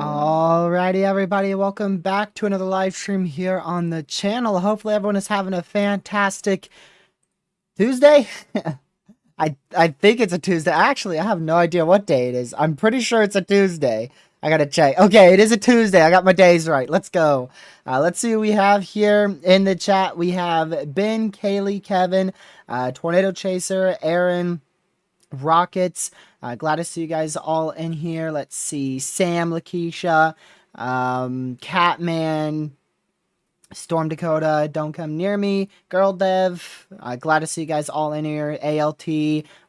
Alrighty, everybody, welcome back to another live stream here on the channel. Hopefully everyone is having a fantastic Tuesday. I think it's a Tuesday. Actually, I have no idea what day it is. I'm pretty sure it's a Tuesday. I gotta check. Okay, it is a Tuesday. I got my days right. Let's go. Let's see who we have here in the chat. We have Ben, Kaylee, Kevin, Tornado Chaser, Aaron, Rockets. Glad to see you guys all in here. Let's see. Sam, Lakeisha, Catman, Storm Dakota, Don't Come Near Me, Girl Dev. Glad to see you guys all in here. ALT,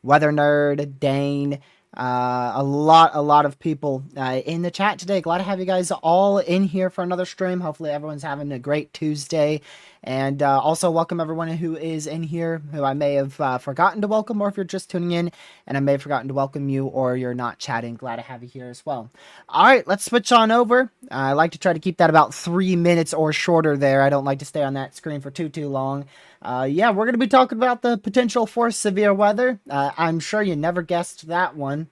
Weather Nerd, Dane. A lot of people in the chat today. Glad to have you guys all in here for another stream. Hopefully everyone's having a great Tuesday. And also welcome everyone who is in here who I may have forgotten to welcome, or if you're just tuning in and I may have forgotten to welcome you, or you're not chatting, glad to have you here as well. All right, let's switch on over. I like to try to keep that about 3 minutes or shorter there. I don't like to stay on that screen for too long. Yeah, we're going to be talking about the potential for severe weather. I'm sure you never guessed that one.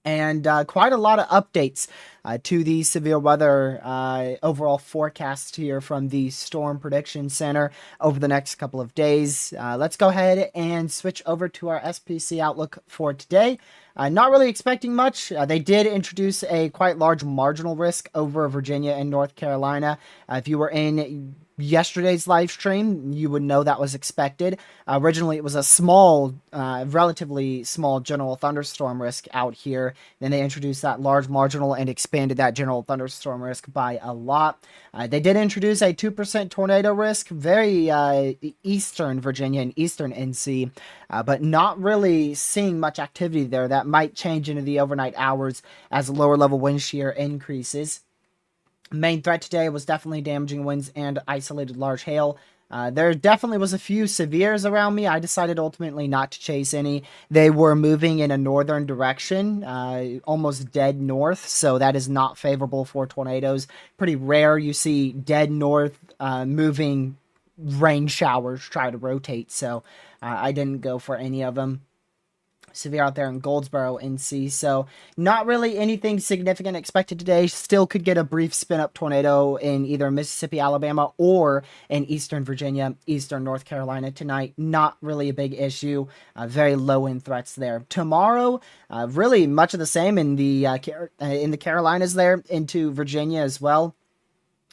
And quite a lot of updates to the severe weather overall forecast here from the Storm Prediction Center over the next couple of days. Let's go ahead and switch over to our SPC outlook for today. Not really expecting much. They did introduce a quite large marginal risk over Virginia and North Carolina. If you were in yesterday's live stream, you would know that was expected. Originally, it was a small, relatively small general thunderstorm risk out here. Then they introduced that large marginal and expanded that general thunderstorm risk by a lot. They did introduce a 2% tornado risk, very eastern Virginia and eastern NC, but not really seeing much activity there. That might change into the overnight hours as lower level wind shear increases. Main threat today was definitely damaging winds and isolated large hail. There definitely was a few severes around me. I decided ultimately not to chase any. They were moving in a northern direction, almost dead north, so that is not favorable for tornadoes. Pretty rare you see dead north moving rain showers try to rotate, so I didn't go for any of them. Severe out there in Goldsboro, NC. So not really anything significant expected today. Still could get a brief spin-up tornado in either Mississippi, Alabama, or in eastern Virginia, eastern North Carolina tonight. Not really a big issue. Very low-end threats there. Tomorrow, really much of the same in the Carolinas there, into Virginia as well.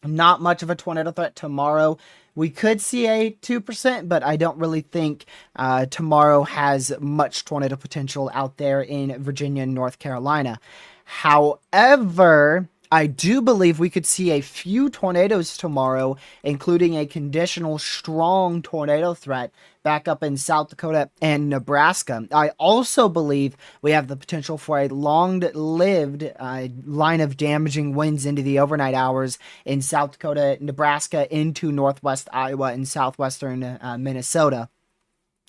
Not much of a tornado threat tomorrow. We could see a 2%, but I don't really think tomorrow has much tornado potential out there in Virginia and North Carolina. However, I do believe we could see a few tornadoes tomorrow, including a conditional strong tornado threat back up in South Dakota and Nebraska. I also believe we have the potential for a long-lived line of damaging winds into the overnight hours in South Dakota, Nebraska, into northwest Iowa and southwestern Minnesota.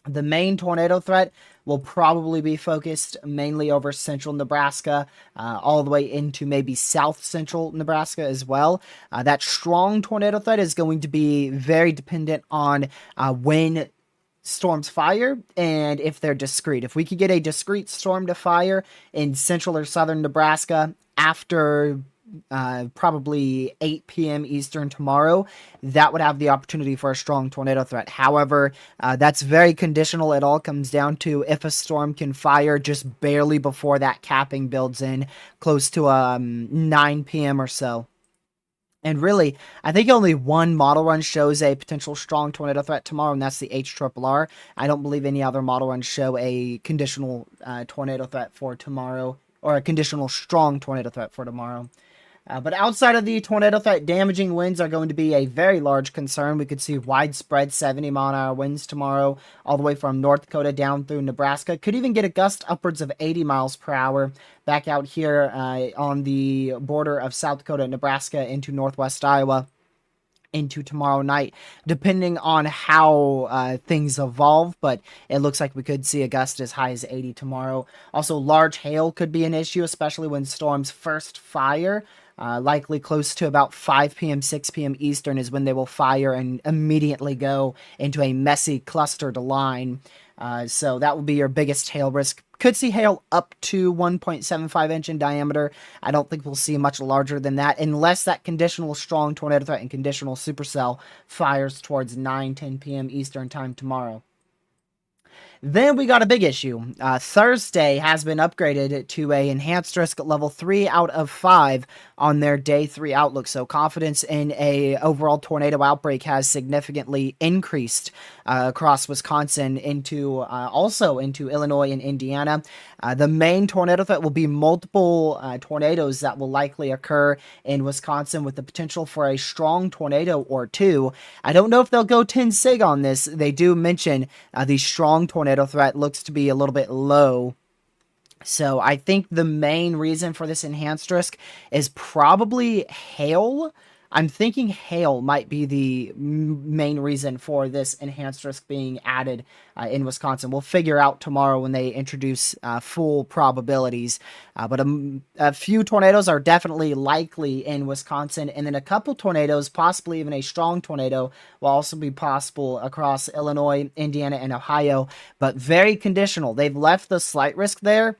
The main tornado threat will probably be focused mainly over central Nebraska, all the way into maybe south central Nebraska as well. That strong tornado threat is going to be very dependent on when storms fire and if they're discrete. If we could get a discrete storm to fire in central or southern Nebraska after probably 8 p.m. Eastern tomorrow, that would have the opportunity for a strong tornado threat. However, that's very conditional. It all comes down to if a storm can fire just barely before that capping builds in, close to 9 p.m. or so. And really, I think only one model run shows a potential strong tornado threat tomorrow, and that's the HRRR. I don't believe any other model runs show a conditional tornado threat for tomorrow, or a conditional strong tornado threat for tomorrow. But outside of the tornado threat, damaging winds are going to be a very large concern. We could see widespread 70-mile-an-hour winds tomorrow, all the way from North Dakota down through Nebraska. Could even get a gust upwards of 80 miles per hour back out here on the border of South Dakota and Nebraska into northwest Iowa into tomorrow night, depending on how things evolve, but it looks like we could see a gust as high as 80 tomorrow. Also, large hail could be an issue, especially when storms first fire. Likely close to about 5 p.m., 6 p.m. Eastern is when they will fire and immediately go into a messy clustered line. So that will be your biggest hail risk. Could see hail up to 1.75 inch in diameter. I don't think we'll see much larger than that unless that conditional strong tornado threat and conditional supercell fires towards 9, 10 p.m. Eastern time tomorrow. Then we got a big issue. Thursday has been upgraded to a enhanced risk level 3 out of 5 on their day 3 outlook. So confidence in a overall tornado outbreak has significantly increased across Wisconsin into also into Illinois and Indiana. The main tornado threat will be multiple tornadoes that will likely occur in Wisconsin with the potential for a strong tornado or two. I don't know if they'll go 10 sig on this. They do mention the strong tornado threat looks to be a little bit low. So I think the main reason for this enhanced risk is probably hail. I'm thinking hail might be the main reason for this enhanced risk being added in Wisconsin. We'll figure out tomorrow when they introduce full probabilities. But a few tornadoes are definitely likely in Wisconsin, and then a couple tornadoes, possibly even a strong tornado, will also be possible across Illinois, Indiana, and Ohio, but very conditional. They've left the slight risk there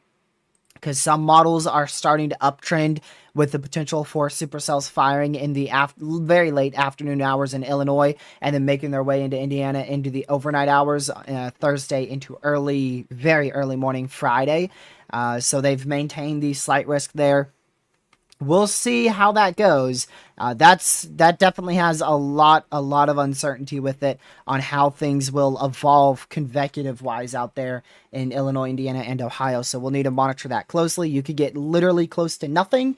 because some models are starting to uptrend with the potential for supercells firing in the very late afternoon hours in Illinois and then making their way into Indiana into the overnight hours Thursday into very early morning Friday. So they've maintained the slight risk there. We'll see how that goes. That definitely has a lot of uncertainty with it on how things will evolve convective wise out there in Illinois, Indiana, and Ohio. So we'll need to monitor that closely. You could get literally close to nothing,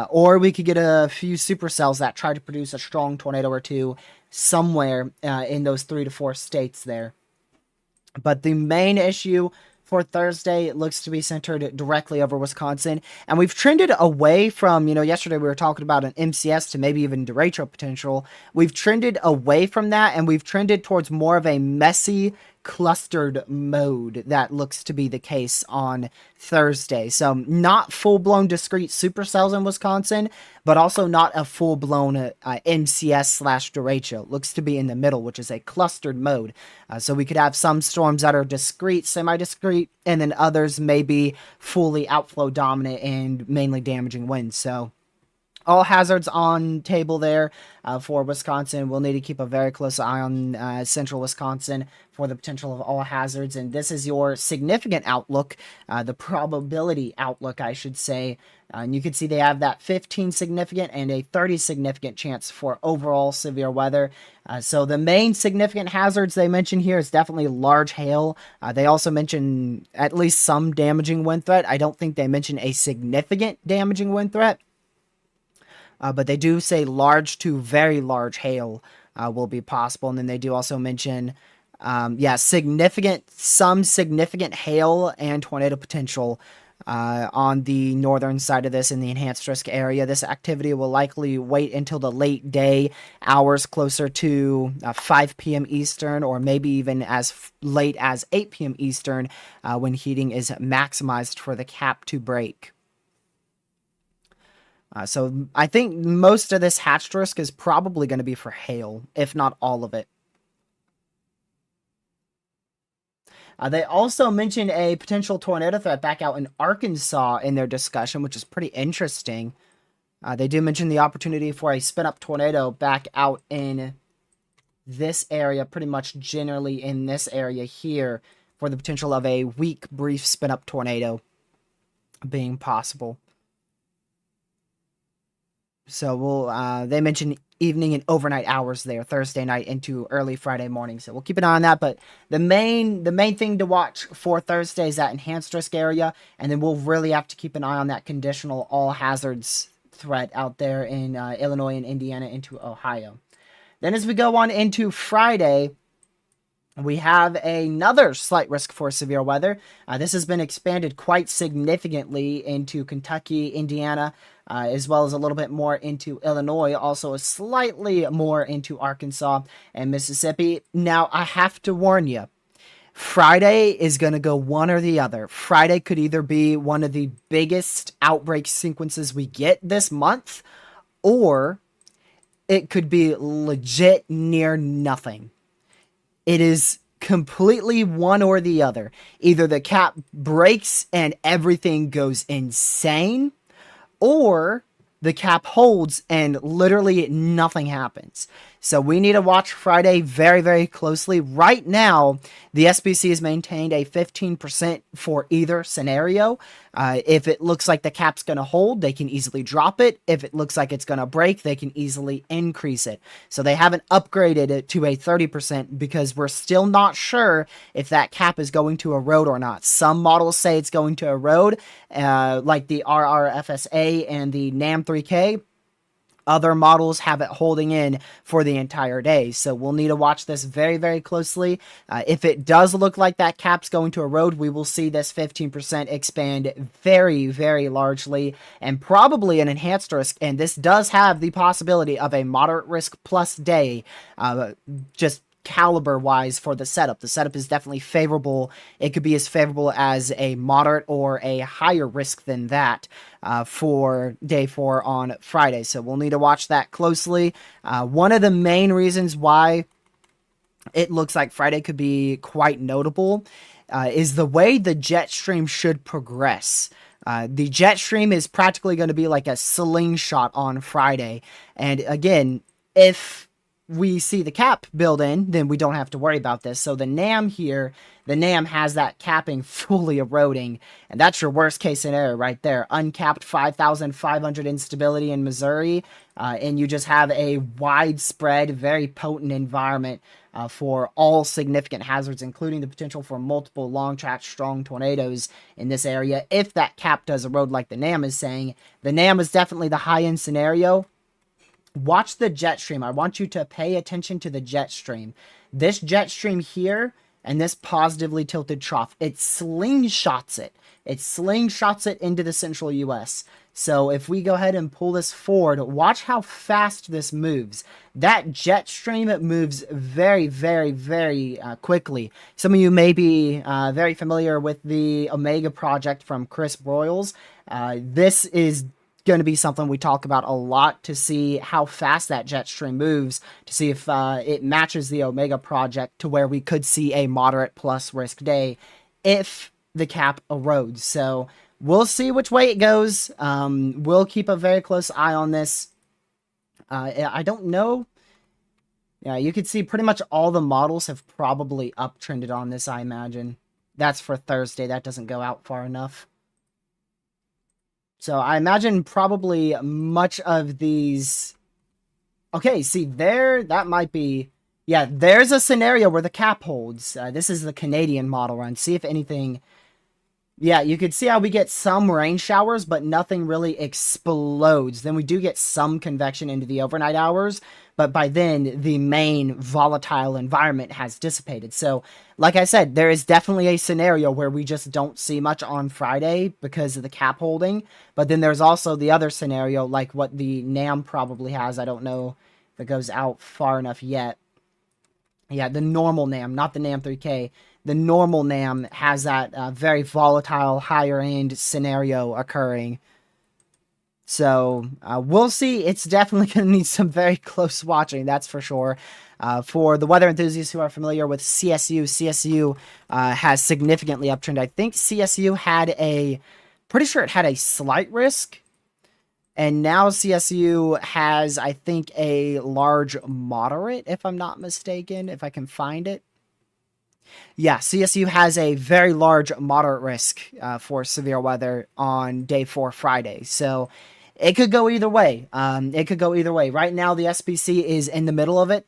or we could get a few supercells that try to produce a strong tornado or two somewhere in those 3 to 4 states there. But the main issue for Thursday, it looks to be centered directly over Wisconsin. And we've trended away from, yesterday we were talking about an MCS to maybe even derecho potential. We've trended away from that, and we've trended towards more of a messy, clustered mode. That looks to be the case on Thursday. So not full-blown discrete supercells in Wisconsin, but also not a full-blown MCS/derecho. Looks to be in the middle, which is a clustered mode. So we could have some storms that are discrete, semi-discrete, and then others may be fully outflow dominant and mainly damaging winds. So all hazards on table there for Wisconsin. We'll need to keep a very close eye on central Wisconsin for the potential of all hazards. And this is your significant outlook, the probability outlook, I should say. And you can see they have that 15 significant and a 30 significant chance for overall severe weather. So the main significant hazards they mention here is definitely large hail. They also mention at least some damaging wind threat. I don't think they mention a significant damaging wind threat. But they do say large to very large hail will be possible. And then they do also mention, some significant hail and tornado potential on the northern side of this in the enhanced risk area. This activity will likely wait until the late day hours closer to 5 p.m. Eastern, or maybe even as late as 8 p.m. Eastern when heating is maximized for the cap to break. So I think most of this hatched risk is probably going to be for hail, if not all of it. They also mentioned a potential tornado threat back out in Arkansas in their discussion, which is pretty interesting. They do mention the opportunity for a spin-up tornado back out in this area, pretty much generally in this area here, for the potential of a weak, brief spin-up tornado being possible. So they mentioned evening and overnight hours there, Thursday night into early Friday morning. So we'll keep an eye on that. But the main thing to watch for Thursday is that enhanced risk area, and then we'll really have to keep an eye on that conditional all hazards threat out there in Illinois and Indiana into Ohio. Then as we go on into Friday, we have another slight risk for severe weather. This has been expanded quite significantly into Kentucky, Indiana, as well as a little bit more into Illinois, also slightly more into Arkansas and Mississippi. Now, I have to warn you, Friday is going to go one or the other. Friday could either be one of the biggest outbreak sequences we get this month, or it could be legit near nothing. It is completely one or the other. Either the cap breaks and everything goes insane, or the cap holds and literally nothing happens. So we need to watch Friday very, very closely. Right now, the SBC has maintained a 15% for either scenario. If it looks like the cap's going to hold, they can easily drop it. If it looks like it's going to break, they can easily increase it. So they haven't upgraded it to a 30% because we're still not sure if that cap is going to erode or not. Some models say it's going to erode, like the RRFSA and the NAM3K. Other models have it holding in for the entire day. So we'll need to watch this very, very closely. If it does look like that cap's going to erode, we will see this 15% expand very, very largely, and probably an enhanced risk. And this does have the possibility of a moderate risk plus day, just caliber wise for the setup. The setup is definitely favorable. It could be as favorable as a moderate or a higher risk than that for day 4 on Friday. So we'll need to watch that closely. One of the main reasons why it looks like Friday could be quite notable is the way the jet stream should progress. The jet stream is practically going to be like a slingshot on Friday. And again, if we see the cap build in, then we don't have to worry about this. So the NAM here, the NAM has that capping fully eroding, and that's your worst case scenario right there. Uncapped 5,500 instability in Missouri, and you just have a widespread, very potent environment for all significant hazards, including the potential for multiple long-track strong tornadoes in this area. If that cap does erode like the NAM is saying, the NAM is definitely the high-end scenario. Watch the jet stream. I want you to pay attention to the jet stream. This jet stream here and this positively tilted trough, it slingshots it. It slingshots it into the central U.S. So if we go ahead and pull this forward, watch how fast this moves. That jet stream, it moves very, very, very quickly. Some of you may be very familiar with the Omega project from Chris Broyles. This is going to be something we talk about a lot to see how fast that jet stream moves, to see if it matches the Omega project to where we could see a moderate plus risk day if the cap erodes. So we'll see which way it goes. We'll keep a very close eye on this. I don't know. Yeah, you can see pretty much all the models have probably uptrended on this, I imagine. That's for Thursday. That doesn't go out far enough. So I imagine probably much of these... Okay, see there, that might be... Yeah, there's a scenario where the cap holds. This is the Canadian model run. See if anything Yeah, you could see how we get some rain showers, but nothing really explodes. Then we do get some convection into the overnight hours, but by then the main volatile environment has dissipated. So, like I said, there is definitely a scenario where we just don't see much on Friday because of the cap holding. But then there's also the other scenario, like what the NAM probably has. I don't know if it goes out far enough yet. Yeah, the normal NAM, not the NAM 3K. The normal NAM has that very volatile higher end scenario occurring. So we'll see. It's definitely going to need some very close watching, that's for sure. For the weather enthusiasts who are familiar with CSU has significantly uptrended. I think CSU had pretty sure it had a slight risk. And now CSU has, I think, a large moderate, if I'm not mistaken, if I can find it. Yeah, CSU has a very large moderate risk for severe weather on day 4 Friday. So it could go either way. It could go either way. Right now, the SPC is in the middle of it.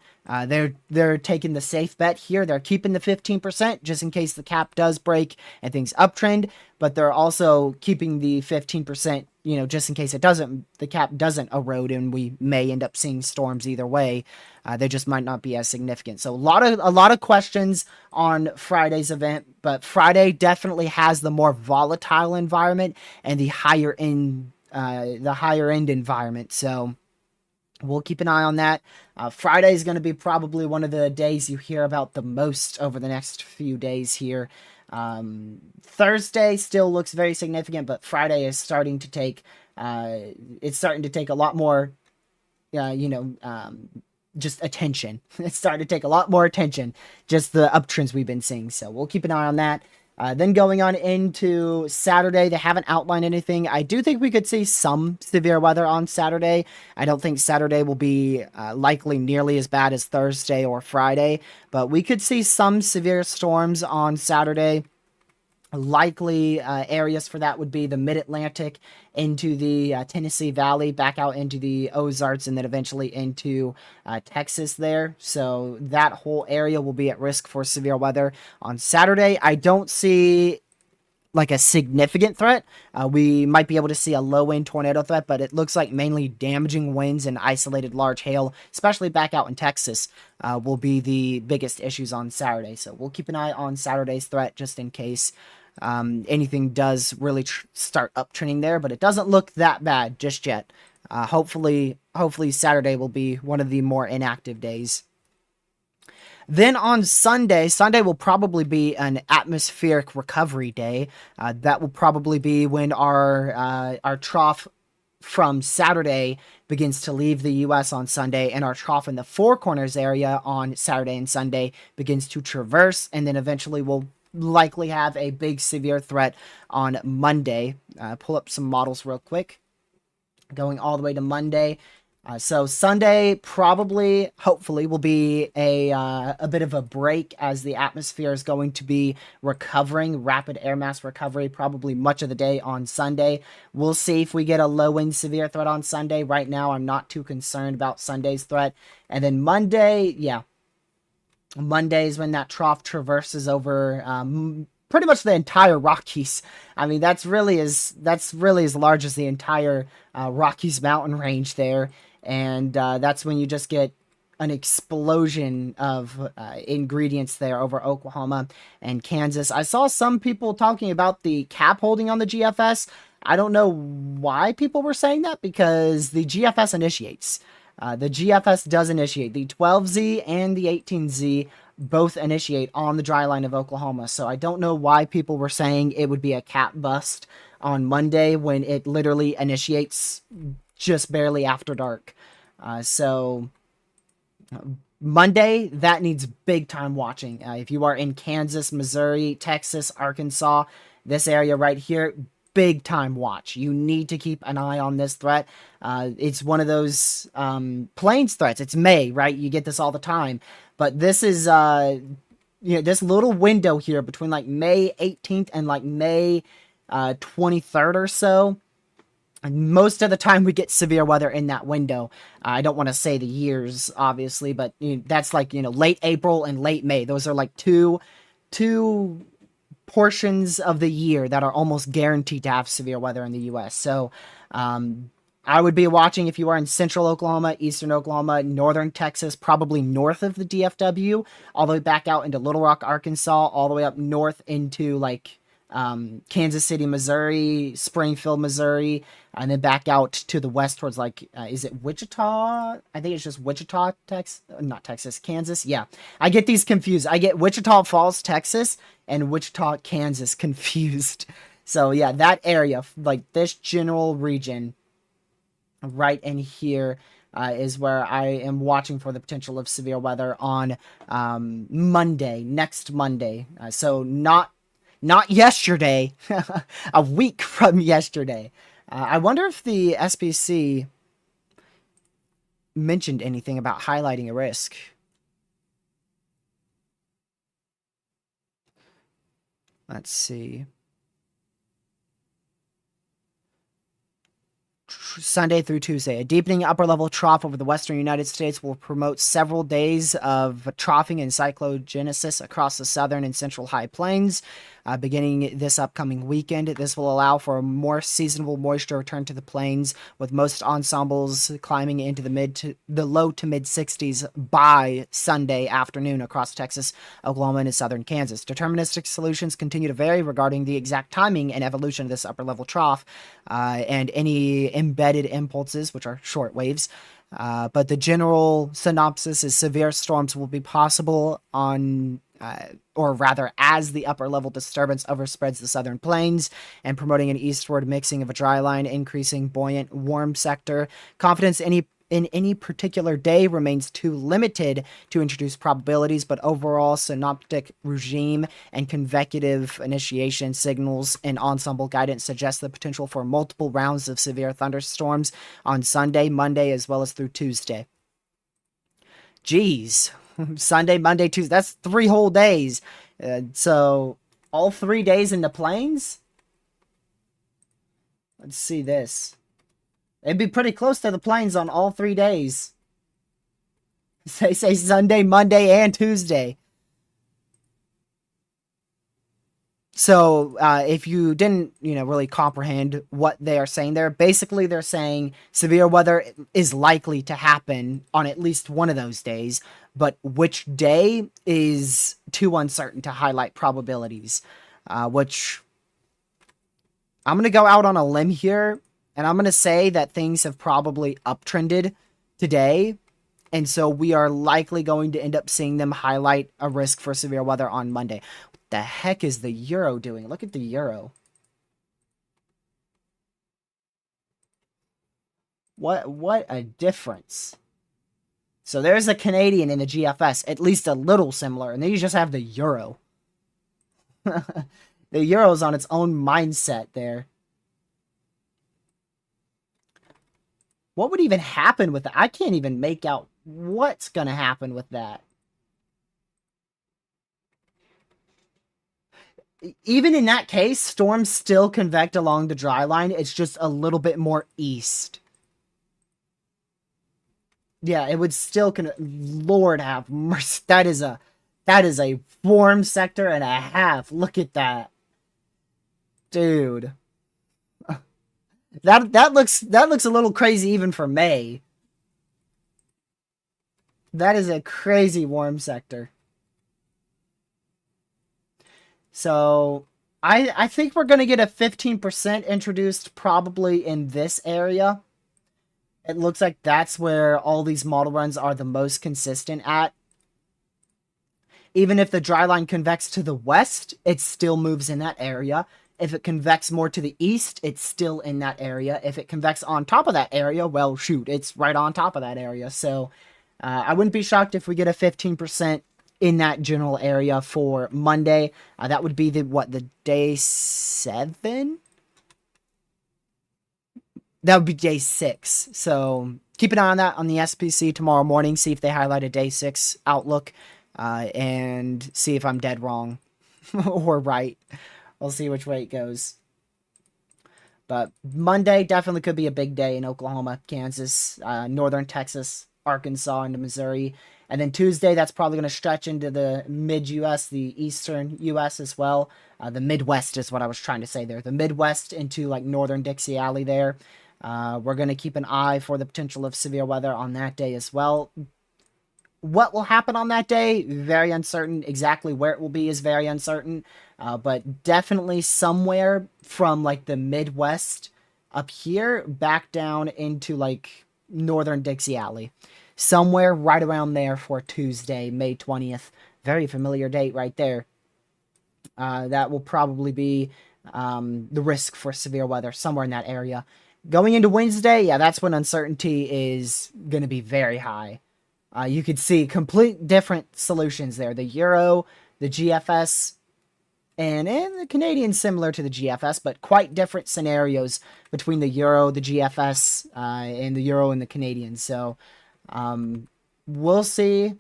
They're taking the safe bet here. They're keeping the 15% just in case the cap does break and things uptrend, but they're also keeping the 15%, just in case the cap doesn't erode and we may end up seeing storms either way. They just might not be as significant. So a lot of questions on Friday's event, but Friday definitely has the more volatile environment and the higher end environment. So we'll keep an eye on that. Friday is going to be probably one of the days you hear about the most over the next few days here. Thursday still looks very significant, but Friday is starting to take it's starting to take a lot more, just attention. It's starting to take a lot more attention, just the uptrends we've been seeing. So we'll keep an eye on that. Then going on into Saturday, they haven't outlined anything. I do think we could see some severe weather on Saturday. I don't think Saturday will be likely nearly as bad as Thursday or Friday, but we could see some severe storms on Saturday. Likely areas for that would be the mid-Atlantic into the Tennessee Valley, back out into the Ozarks, and then eventually into Texas there. So that whole area will be at risk for severe weather on Saturday. I don't see like a significant threat. We might be able to see a low-end tornado threat, but it looks like mainly damaging winds and isolated large hail, especially back out in Texas, will be the biggest issues on Saturday. So we'll keep an eye on Saturday's threat just in case anything does really start uptrending there, but it doesn't look that bad just yet. Hopefully Saturday will be one of the more inactive days. Then on Sunday will probably be an atmospheric recovery day. That will probably be when our trough from Saturday begins to leave the U.S. on Sunday, and our trough in the Four Corners area on Saturday and Sunday begins to traverse, and then eventually we'll likely have a big severe threat on Monday. Pull up some models real quick. Going all the way to Monday. So Sunday probably, hopefully, will be a bit of a break as the atmosphere is going to be recovering, rapid air mass recovery, probably much of the day on Sunday. We'll see if we get a low-end severe threat on Sunday. Right now, I'm not too concerned about Sunday's threat. And then Monday, yeah, Monday is when that trough traverses over pretty much the entire Rockies. I mean, that's really as large as the entire Rockies mountain range there, and that's when you just get an explosion of ingredients there over Oklahoma and Kansas. I saw some people talking about the cap holding on the GFS. I don't know why people were saying that, because the GFS initiates. The GFS does initiate. The 12Z and the 18Z both initiate on the dry line of Oklahoma. So I don't know why people were saying it would be a cap bust on Monday when it literally initiates just barely after dark. So Monday, that needs big time watching. If you are in Kansas, Missouri, Texas, Arkansas, this area right here, big time watch. You need to keep an eye on this threat. It's one of those plains threats. It's May, right? You get this all the time. But this is, this little window here between like May 18th and like May 23rd or so. And most of the time we get severe weather in that window. I don't want to say the years, obviously, but that's like, late April and late May. Those are like two portions of the year that are almost guaranteed to have severe weather in the U.S. So, I would be watching if you are in central Oklahoma, eastern Oklahoma, northern Texas, probably north of the DFW, all the way back out into Little Rock, Arkansas, all the way up north into like Kansas City, Missouri, Springfield, Missouri, and then back out to the west towards like, is it Wichita? I think it's just Wichita, Texas, not Texas, Kansas. Yeah, I get these confused. I get Wichita Falls, Texas, and Wichita, Kansas confused. So yeah, that area, like this general region right in here is where I am watching for the potential of severe weather on Monday, next Monday. So not yesterday, a week from yesterday. I wonder if the SPC mentioned anything about highlighting a risk. Let's see. Sunday through Tuesday. A deepening upper level trough over the western United States will promote several days of troughing and cyclogenesis across the southern and central high plains. Beginning this upcoming weekend, this will allow for a more seasonable moisture return to the plains, with most ensembles climbing into the low to mid 60s by Sunday afternoon across Texas, Oklahoma, and southern Kansas. Deterministic solutions continue to vary regarding the exact timing and evolution of this upper level trough and any embedded impulses, which are short waves. But the general synopsis is severe storms will be possible on, or rather, as the upper level disturbance overspreads the southern plains and promoting an eastward mixing of a dry line, increasing buoyant warm sector. Confidence in any particular day remains too limited to introduce probabilities, but overall synoptic regime and convecutive initiation signals and ensemble guidance suggest the potential for multiple rounds of severe thunderstorms on Sunday, Monday, as well as through Tuesday. Jeez. Sunday, Monday, Tuesday. That's 3 whole days. So all 3 days in the plains? Let's see this. It'd be pretty close to the plains on all 3 days. They say Sunday, Monday, and Tuesday. So if you didn't, really comprehend what they are saying there, basically they're saying severe weather is likely to happen on at least one of those days, but which day is too uncertain to highlight probabilities, which I'm going to go out on a limb here, and I'm going to say that things have probably uptrended today, and so we are likely going to end up seeing them highlight a risk for severe weather on Monday. The heck is the euro doing? Look at the euro. What a difference. So there's a Canadian in the GFS, at least a little similar, and then you just have the euro. The euro's on its own mindset there. What would even happen with that? I can't even make out what's going to happen with that. Even in that case, storms still convect along the dry line. It's just a little bit more east. Yeah, it would still Lord have mercy. That is a warm sector and a half. Look at that. Dude. That looks a little crazy even for May. That is a crazy warm sector. So I think we're going to get a 15% introduced probably in this area. It looks like that's where all these model runs are the most consistent at. Even if the dry line convects to the west, it still moves in that area. If it convects more to the east, it's still in that area. If it convects on top of that area, well, shoot, it's right on top of that area. So I wouldn't be shocked if we get a 15% in that general area for Monday. That would be the day 7? That would be day 6. So keep an eye on that on the SPC tomorrow morning. See if they highlight a day 6 outlook and see if I'm dead wrong or right. We'll see which way it goes. But Monday definitely could be a big day in Oklahoma, Kansas, northern Texas, Arkansas into Missouri. And then Tuesday, that's probably going to stretch into the mid US, the eastern US as well. The Midwest is what I was trying to say there. The Midwest into like northern Dixie Alley there. We're going to keep an eye for the potential of severe weather on that day as well. What will happen on that day? Very uncertain. Exactly where it will be is very uncertain. But definitely somewhere from like the Midwest up here back down into like northern Dixie Alley. Somewhere right around there for Tuesday, May 20th. Very familiar date right there. That will probably be the risk for severe weather somewhere in that area. Going into Wednesday, yeah, that's when uncertainty is going to be very high. You could see complete different solutions there. The Euro, the GFS, and the Canadian similar to the GFS, but quite different scenarios between the Euro, the GFS, and the Euro and the Canadian. So we'll see.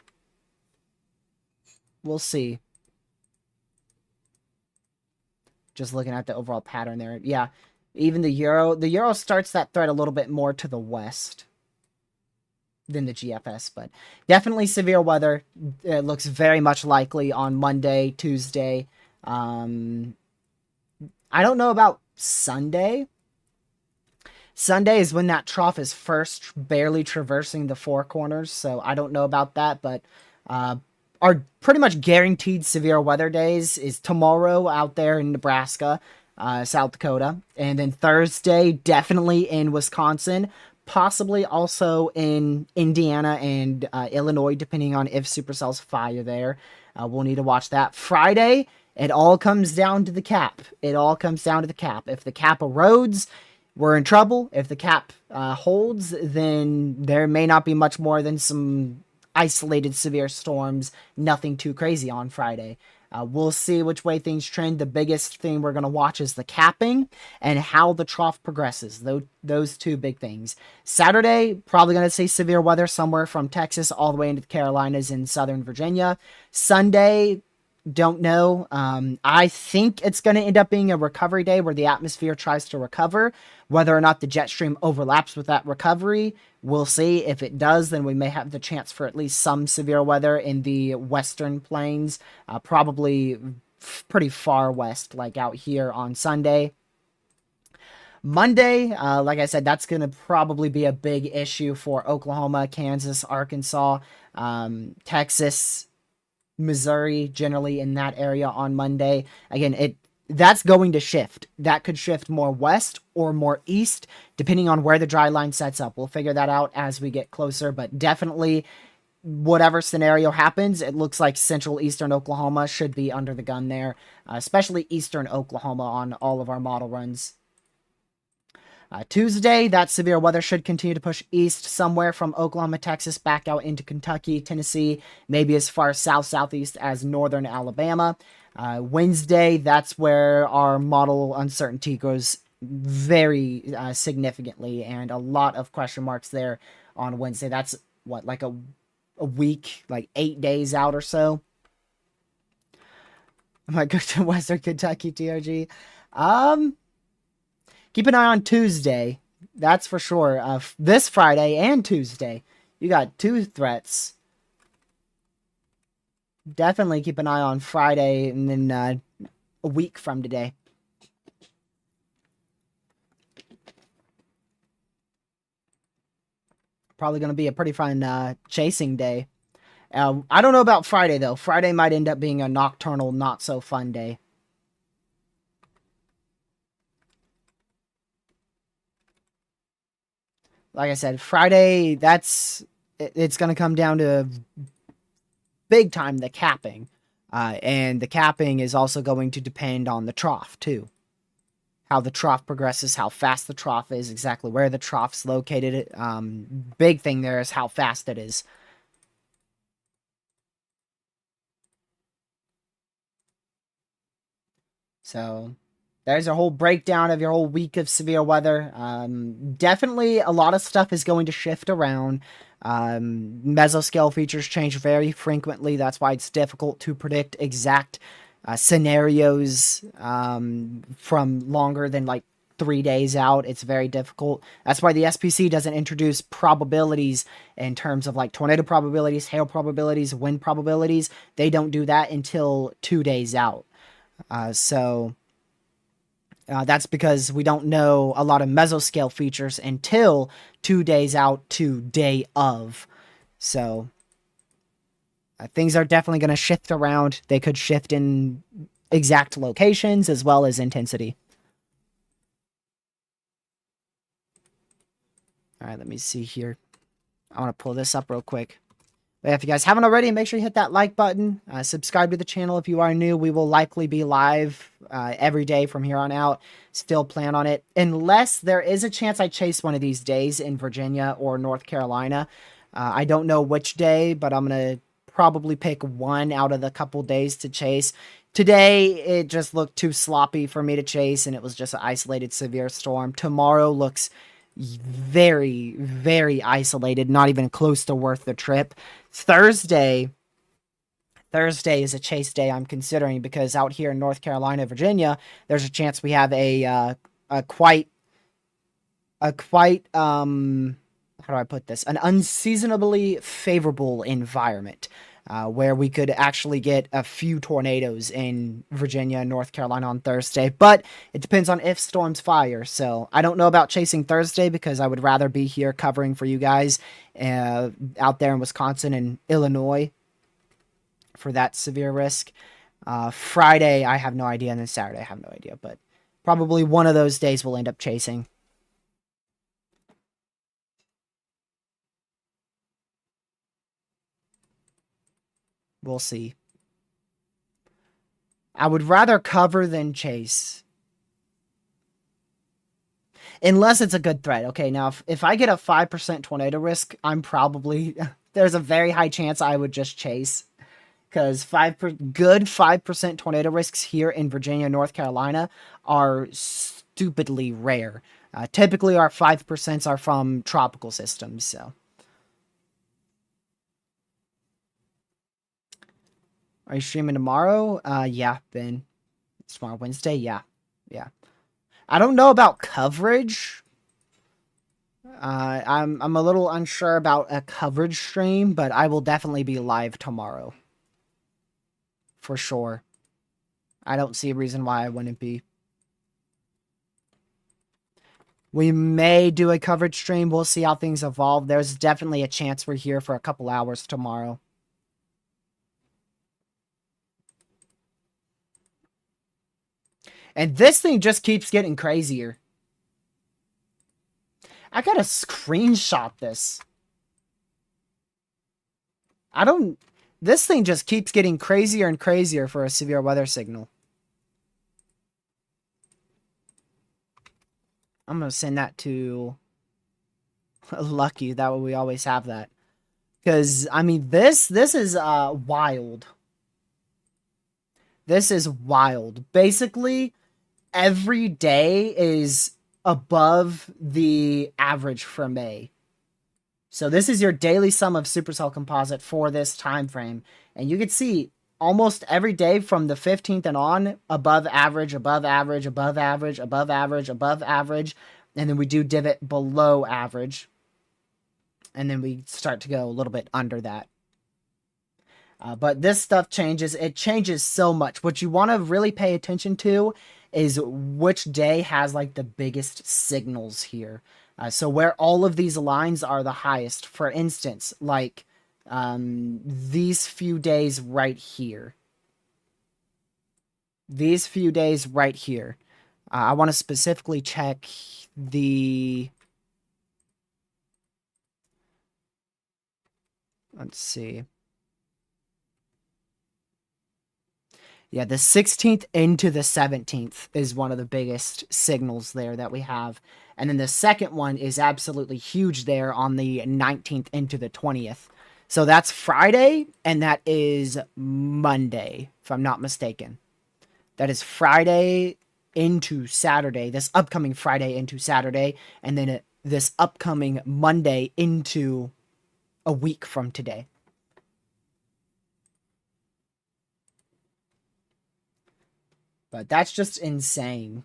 We'll see. Just looking at the overall pattern there. Yeah, even the Euro starts that threat a little bit more to the west than the GFS, but definitely severe weather. It looks very much likely on Monday, Tuesday. I don't know about Sunday. Sunday is when that trough is first barely traversing the four corners, so I don't know about that, but our pretty much guaranteed severe weather days is tomorrow out there in Nebraska, South Dakota, and then Thursday definitely in Wisconsin, possibly also in Indiana and Illinois, depending on if supercells fire there. We'll need to watch that. Friday, it all comes down to the cap. It all comes down to the cap. If the cap erodes, we're in trouble. If the cap holds, then there may not be much more than some isolated severe storms. Nothing too crazy on Friday. We'll see which way things trend. The biggest thing we're going to watch is the capping and how the trough progresses. Those two big things. Saturday, probably going to see severe weather somewhere from Texas all the way into the Carolinas and Southern Virginia. Sunday, don't know. I think it's going to end up being a recovery day where the atmosphere tries to recover. Whether or not the jet stream overlaps with that recovery, we'll see. If it does, then we may have the chance for at least some severe weather in the western plains, probably pretty far west, like out here on Sunday. Monday, like I said, that's going to probably be a big issue for Oklahoma, Kansas, Arkansas, Texas, Missouri, generally in that area on Monday. Again, that's going to shift. That could shift more west or more east, depending on where the dry line sets up. We'll figure that out as we get closer, but definitely whatever scenario happens, it looks like central eastern Oklahoma should be under the gun there, especially eastern Oklahoma on all of our model runs. Tuesday, that severe weather should continue to push east somewhere from Oklahoma, Texas, back out into Kentucky, Tennessee, maybe as far southeast as northern Alabama. Wednesday, that's where our model uncertainty goes very significantly, and a lot of question marks there on Wednesday. That's what, like a week, like 8 days out or so. I might go to Western Kentucky, TRG. Keep an eye on Tuesday. That's for sure. This Friday and Tuesday. You got two threats. Definitely keep an eye on Friday and then a week from today. Probably going to be a pretty fun chasing day. I don't know about Friday, though. Friday might end up being a nocturnal, not so fun day. Like I said, Friday, it's going to come down to big time the capping. And the capping is also going to depend on the trough, too. How the trough progresses, how fast the trough is, exactly where the trough's located. Big thing there is how fast it is. So there's a whole breakdown of your whole week of severe weather. Definitely a lot of stuff is going to shift around. Mesoscale features change very frequently. That's why it's difficult to predict exact scenarios from longer than like 3 days out. It's very difficult. That's why the SPC doesn't introduce probabilities in terms of like tornado probabilities, hail probabilities, wind probabilities. They don't do that until 2 days out. So that's because we don't know a lot of mesoscale features until 2 days out to day of. So things are definitely going to shift around. They could shift in exact locations as well as intensity. All right, let me see here. I want to pull this up real quick. But if you guys haven't already, make sure you hit that like button. Subscribe to the channel if you are new. We will likely be live every day from here on out. Still plan on it. Unless there is a chance I chase one of these days in Virginia or North Carolina. I don't know which day, but I'm going to probably pick one out of the couple days to chase. Today, it just looked too sloppy for me to chase, and it was just an isolated severe storm. Tomorrow looks very, very isolated, not even close to worth the trip. Thursday is a chase day I'm considering because out here in North Carolina, Virginia, there's a chance we have a quite how do I put this? An unseasonably favorable environment. Where we could actually get a few tornadoes in Virginia and North Carolina on Thursday. But it depends on if storms fire. So I don't know about chasing Thursday because I would rather be here covering for you guys out there in Wisconsin and Illinois for that severe risk. Friday, I have no idea. And then Saturday, I have no idea. But probably one of those days we'll end up chasing. We'll see. I would rather cover than chase. Unless it's a good threat. Okay, now if I get a 5% tornado risk, I'm probably... There's a very high chance I would just chase. Because good 5% tornado risks here in Virginia, North Carolina are stupidly rare. Typically, our 5% are from tropical systems, so... Are you streaming tomorrow? Yeah, Ben. It's tomorrow, Wednesday? Yeah. Yeah. I don't know about coverage. I'm a little unsure about a coverage stream, but I will definitely be live tomorrow. For sure. I don't see a reason why I wouldn't be. We may do a coverage stream. We'll see how things evolve. There's definitely a chance we're here for a couple hours tomorrow. And this thing just keeps getting crazier. I gotta screenshot this. This thing just keeps getting crazier and crazier for a severe weather signal. I'm gonna send that to Lucky. That way we always have that. Because, I mean, this is wild. This is wild. Basically, every day is above the average for May. So this is your daily sum of supercell composite for this time frame. And you can see almost every day from the 15th and on, above average, above average, above average, above average, above average. And then we do divot below average. And then we start to go a little bit under that. But this stuff changes. It changes so much. What you want to really pay attention to is which day has like the biggest signals here. So where all of these lines are the highest. For instance, like these few days right here. These few days right here. I want to specifically check the... Let's see. Yeah, the 16th into the 17th is one of the biggest signals there that we have. And then the second one is absolutely huge there on the 19th into the 20th. So that's Friday, and that is Monday, if I'm not mistaken. That is Friday into Saturday, this upcoming Friday into Saturday, and then this upcoming Monday into a week from today. But that's just insane.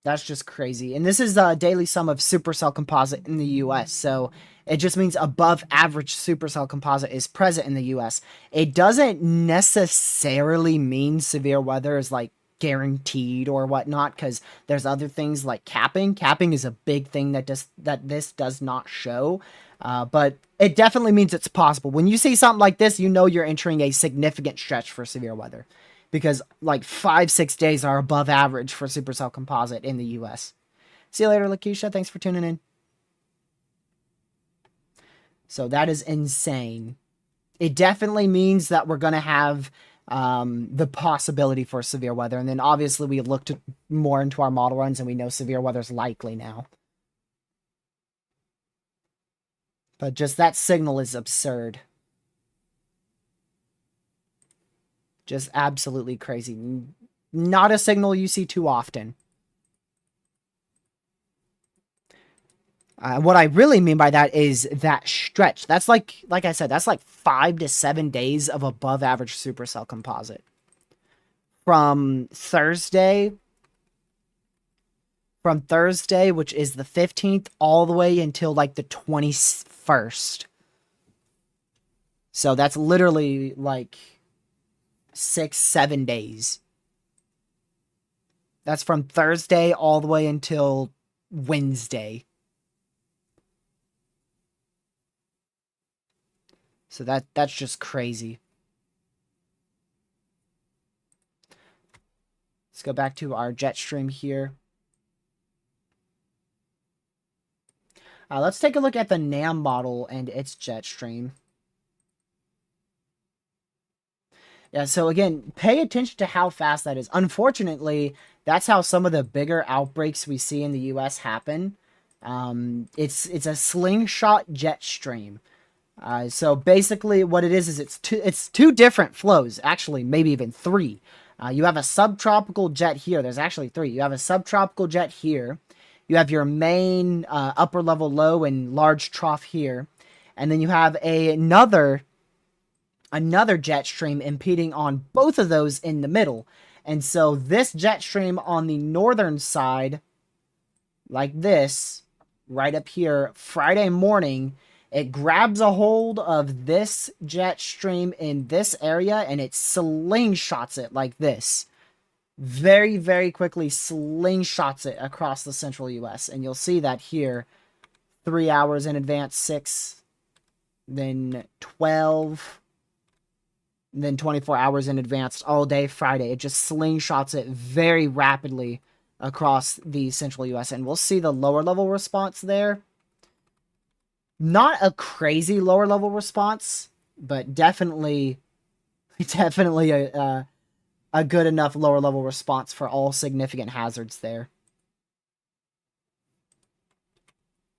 That's just crazy. And this is a daily sum of supercell composite in the US. So it just means above average supercell composite is present in the US. It doesn't necessarily mean severe weather is like guaranteed or whatnot, because there's other things like capping. Capping is a big thing that this does not show. But it definitely means it's possible. When you see something like this, you know you're entering a significant stretch for severe weather, because like 5-6 days are above average for supercell composite in the US. See you later, Lakeisha. Thanks for tuning in. So that is insane. It definitely means that we're going to have the possibility for severe weather. And then obviously we looked more into our model runs and we know severe weather is likely now. But just that signal is absurd. Just absolutely crazy. Not a signal you see too often. What I really mean by that is that stretch. That's like I said, that's like 5 to 7 days of above average supercell composite. From Thursday, which is the 15th, all the way until like the 21st. So that's literally like 6-7 days. That's from Thursday all the way until Wednesday. So that's just crazy. Let's go back to our jet stream here. Let's take a look at the NAM model and its jet stream. Yeah, so again, pay attention to how fast that is. Unfortunately, that's how some of the bigger outbreaks we see in the US happen. It's a slingshot jet stream. So basically what it is it's two different flows, actually maybe even three. You have a subtropical jet here. There's actually three. You have a subtropical jet here. You have your main upper level low and large trough here. And then you have another jet stream impeding on both of those in the middle. And so this jet stream on the northern side, like this, right up here, Friday morning, it grabs a hold of this jet stream in this area and it slingshots it like this. Very, very quickly slingshots it across the central US. And you'll see that here, 3 hours in advance, 6, then 12, then 24 hours in advance, all day Friday. It just slingshots it very rapidly across the central US. And we'll see the lower level response there. Not a crazy lower level response, but definitely a good enough lower level response for all significant hazards there.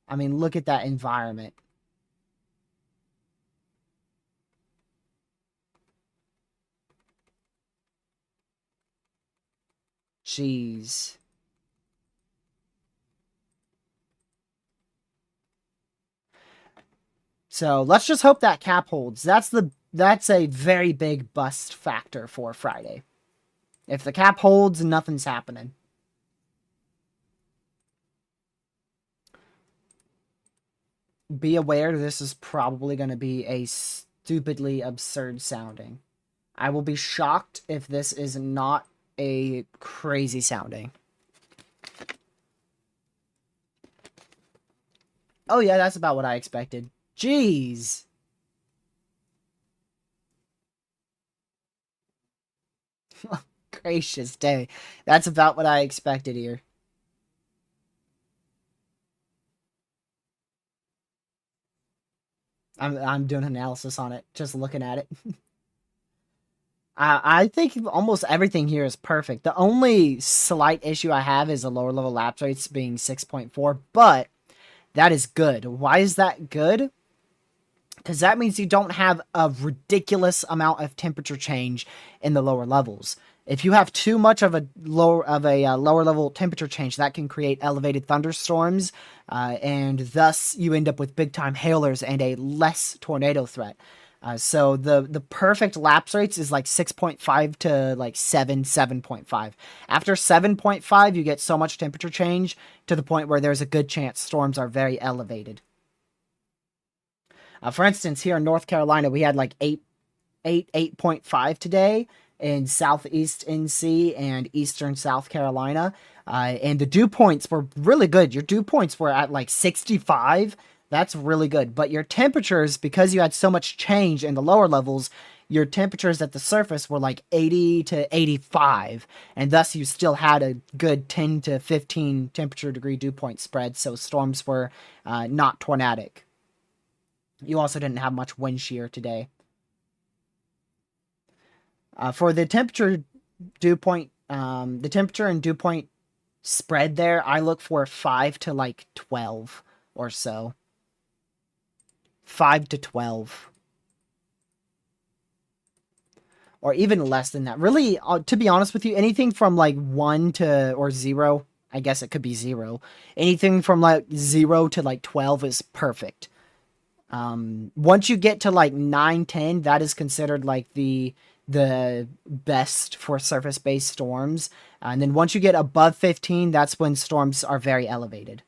I mean, look at that environment. Jeez. So let's just hope that cap holds. That's a very big bust factor for Friday. If the cap holds, nothing's happening. Be aware this is probably going to be a stupidly absurd sounding. I will be shocked if this is not a crazy sounding. Oh yeah, that's about what I expected. Jeez. Gracious day. That's about what I expected here. I'm doing analysis on it, just looking at it. I think almost everything here is perfect. The only slight issue I have is the lower level lapse rates being 6.4, but that is good. Why is that good? Because that means you don't have a ridiculous amount of temperature change in the lower levels. If you have too much of a lower level temperature change, that can create elevated thunderstorms, and thus you end up with big time hailers and a less tornado threat. So the perfect lapse rates is like 6.5 to like 7.5. After 7.5, you get so much temperature change to the point where there's a good chance storms are very elevated. For instance, here in North Carolina, we had like 8.5 today in Southeast NC and Eastern South Carolina. And the dew points were really good. Your dew points were at like 65. That's really good. But your temperatures, because you had so much change in the lower levels, your temperatures at the surface were like 80 to 85. And thus you still had a good 10 to 15 temperature degree dew point spread. So storms were not tornadic. You also didn't have much wind shear today. For the temperature the temperature and dew point spread there, I look for 5 to like 12 or so. 5 to 12. Or even less than that. Really, to be honest with you, anything from like 1 to, or 0, I guess it could be 0. Anything from like 0 to like 12 is perfect. Once you get to like 9, 10, that is considered like the best for surface-based storms. And then once you get above 15, that's when storms are very elevated.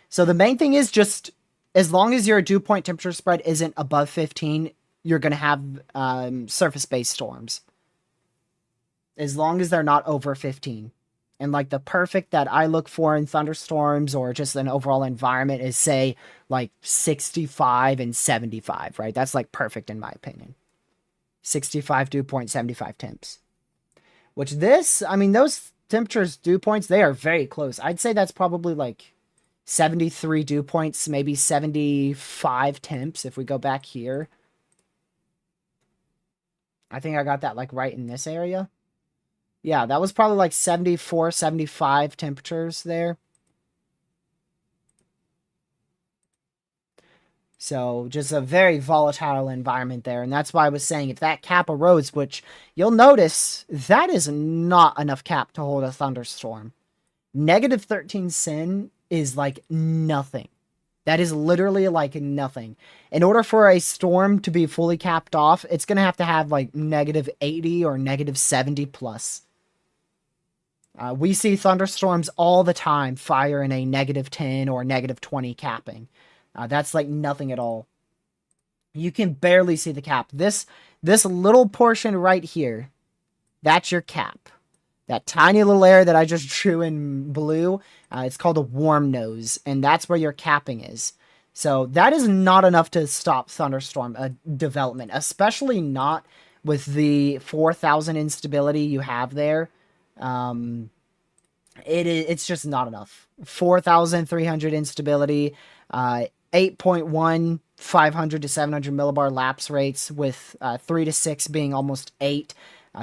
So the main thing is just as long as your dew point temperature spread isn't above 15, you're going to have surface-based storms. As long as they're not over 15. And like the perfect that I look for in thunderstorms or just an overall environment is say like 65 and 75, right? That's like perfect in my opinion. 65 dew point, 75 temps. Which those temperatures, dew points, they are very close. I'd say that's probably like 73 dew points, maybe 75 temps if we go back here. I think I got that like right in this area. Yeah, that was probably like 74, 75 temperatures there. So just a very volatile environment there. And that's why I was saying if that cap erodes, which you'll notice that is not enough cap to hold a thunderstorm. Negative 13 sin is like nothing. That is literally like nothing. In order for a storm to be fully capped off, it's going to have like negative 80 or negative 70 plus. We see thunderstorms all the time fire in a negative 10 or negative 20 capping. That's like nothing at all. You can barely see the cap. This little portion right here, that's your cap. That tiny little area that I just drew in blue, it's called a warm nose, and that's where your capping is. So that is not enough to stop thunderstorm development, especially not with the 4,000 instability you have there. It's just not enough. 4,300 instability, 8.1, 500 to 700 millibar lapse rates with 3 to 6 being almost 8.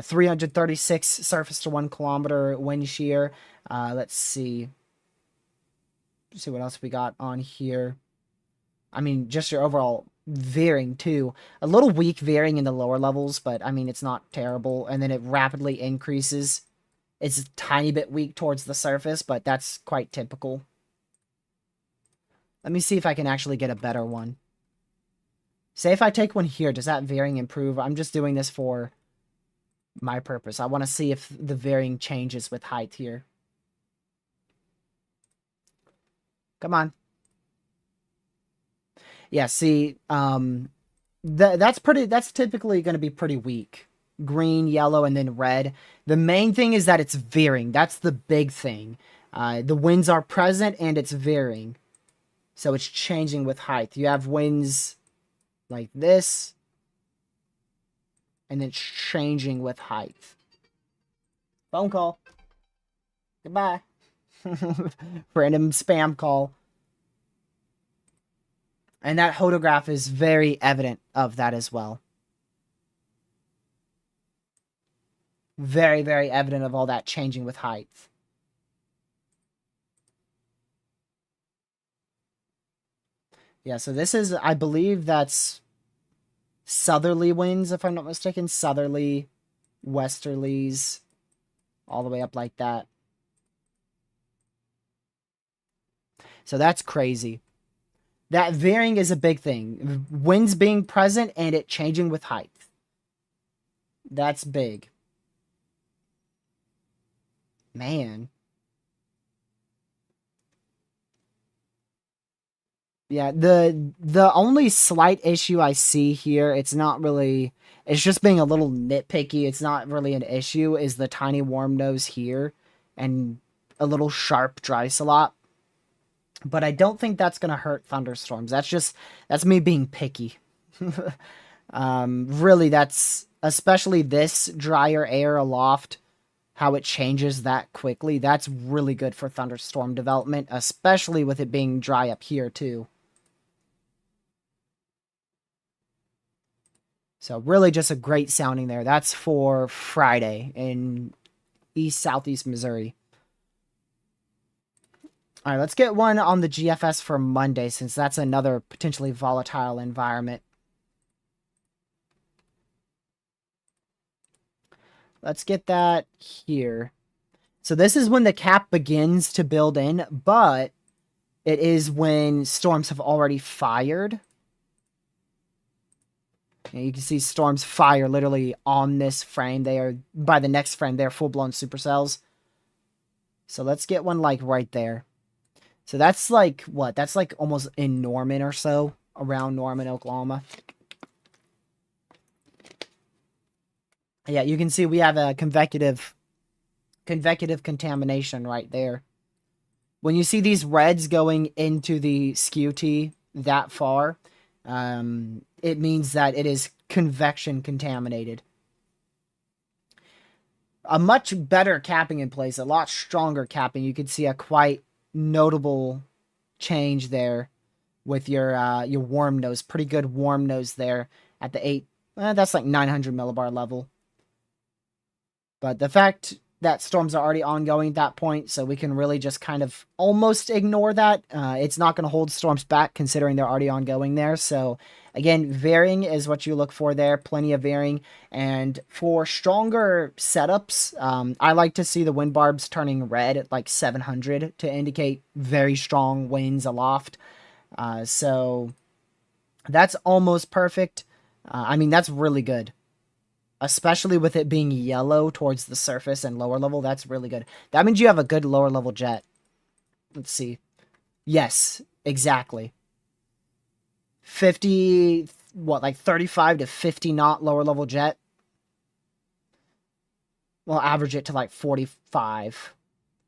336 surface to 1 kilometer wind shear. Let's see. See what else we got on here. I mean, just your overall veering too. A little weak veering in the lower levels, but I mean, it's not terrible. And then it rapidly increases. It's a tiny bit weak towards the surface, but that's quite typical. Let me see if I can actually get a better one. Say if I take one here, does that veering improve? I'm just doing this for my purpose. I want to see if the veering changes with height here. Come on. Yeah, see, that's typically going to be pretty weak. Green, yellow, and then red. The main thing is that it's veering. That's the big thing. The winds are present and it's veering. So it's changing with height. You have winds like this. And it's changing with height. Phone call. Goodbye. Random spam call. And that photograph is very evident of that as well. Very, very evident of all that changing with height. Yeah, so this is, I believe that's southerly winds, if I'm not mistaken. Southerly, westerlies, all the way up like that. So that's crazy. That varying is a big thing. Winds being present and it changing with height. That's big. Man. Yeah, the only slight issue I see here, it's not really, it's just being a little nitpicky. It's not really an issue, is the tiny warm nose here and a little sharp dry slot. But I don't think that's gonna hurt thunderstorms. That's me being picky. Really, that's especially this drier air aloft, how it changes that quickly. That's really good for thunderstorm development, especially with it being dry up here too. So really just a great sounding there. That's for Friday in East Southeast Missouri. All right, let's get one on the GFS for Monday, since that's another potentially volatile environment. Let's get that here. So this is when the cap begins to build in, but it is when storms have already fired. And you can see storms fire literally on this frame. They are, by the next frame, they're full-blown supercells. So let's get one like right there. So that's like, what? That's like almost in Norman or so, around Norman, Oklahoma. Yeah, you can see we have a convective contamination right there. When you see these reds going into the skew that far, it means that it is convection contaminated. A much better capping in place, a lot stronger capping. You can see a quite notable change there with your warm nose. Pretty good warm nose there at the 8. That's like 900 millibar level. But the fact that storms are already ongoing at that point, so we can really just kind of almost ignore that. It's not going to hold storms back considering they're already ongoing there. So again, varying is what you look for there. Plenty of varying. And for stronger setups, I like to see the wind barbs turning red at like 700 to indicate very strong winds aloft. So that's almost perfect. I mean, that's really good. Especially with it being yellow towards the surface and lower level, that's really good. That means you have a good lower level jet. Let's see. Yes, exactly. 50, what, like 35 to 50 knot lower level jet? We'll average it to like 45.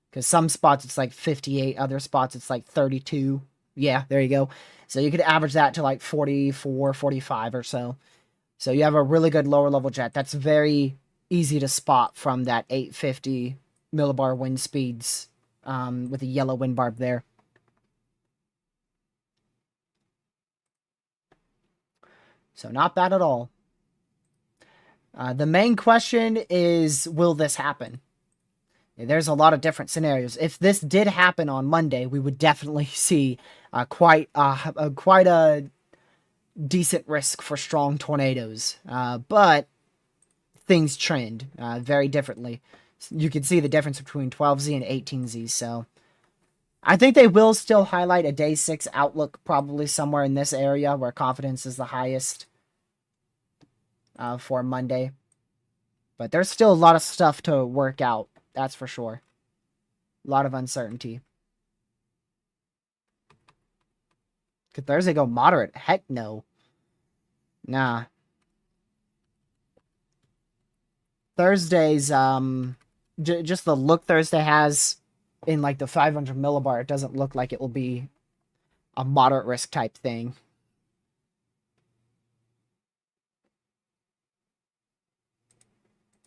Because some spots it's like 58, other spots it's like 32. Yeah, there you go. So you could average that to like 44, 45 or so. So you have a really good lower level jet. That's very easy to spot from that 850 millibar wind speeds with a yellow wind barb there. So not bad at all. The main question is, will this happen? There's a lot of different scenarios. If this did happen on Monday, we would definitely see quite a decent risk for strong tornadoes. But things trend very differently. You can see the difference between 12Z and 18Z. So I think they will still highlight a day 6 outlook probably somewhere in this area where confidence is the highest for Monday. But there's still a lot of stuff to work out. That's for sure. A lot of uncertainty. Could Thursday go moderate? Heck no. Nah. Thursday's, just the look Thursday has in like the 500 millibar, it doesn't look like it will be a moderate risk type thing.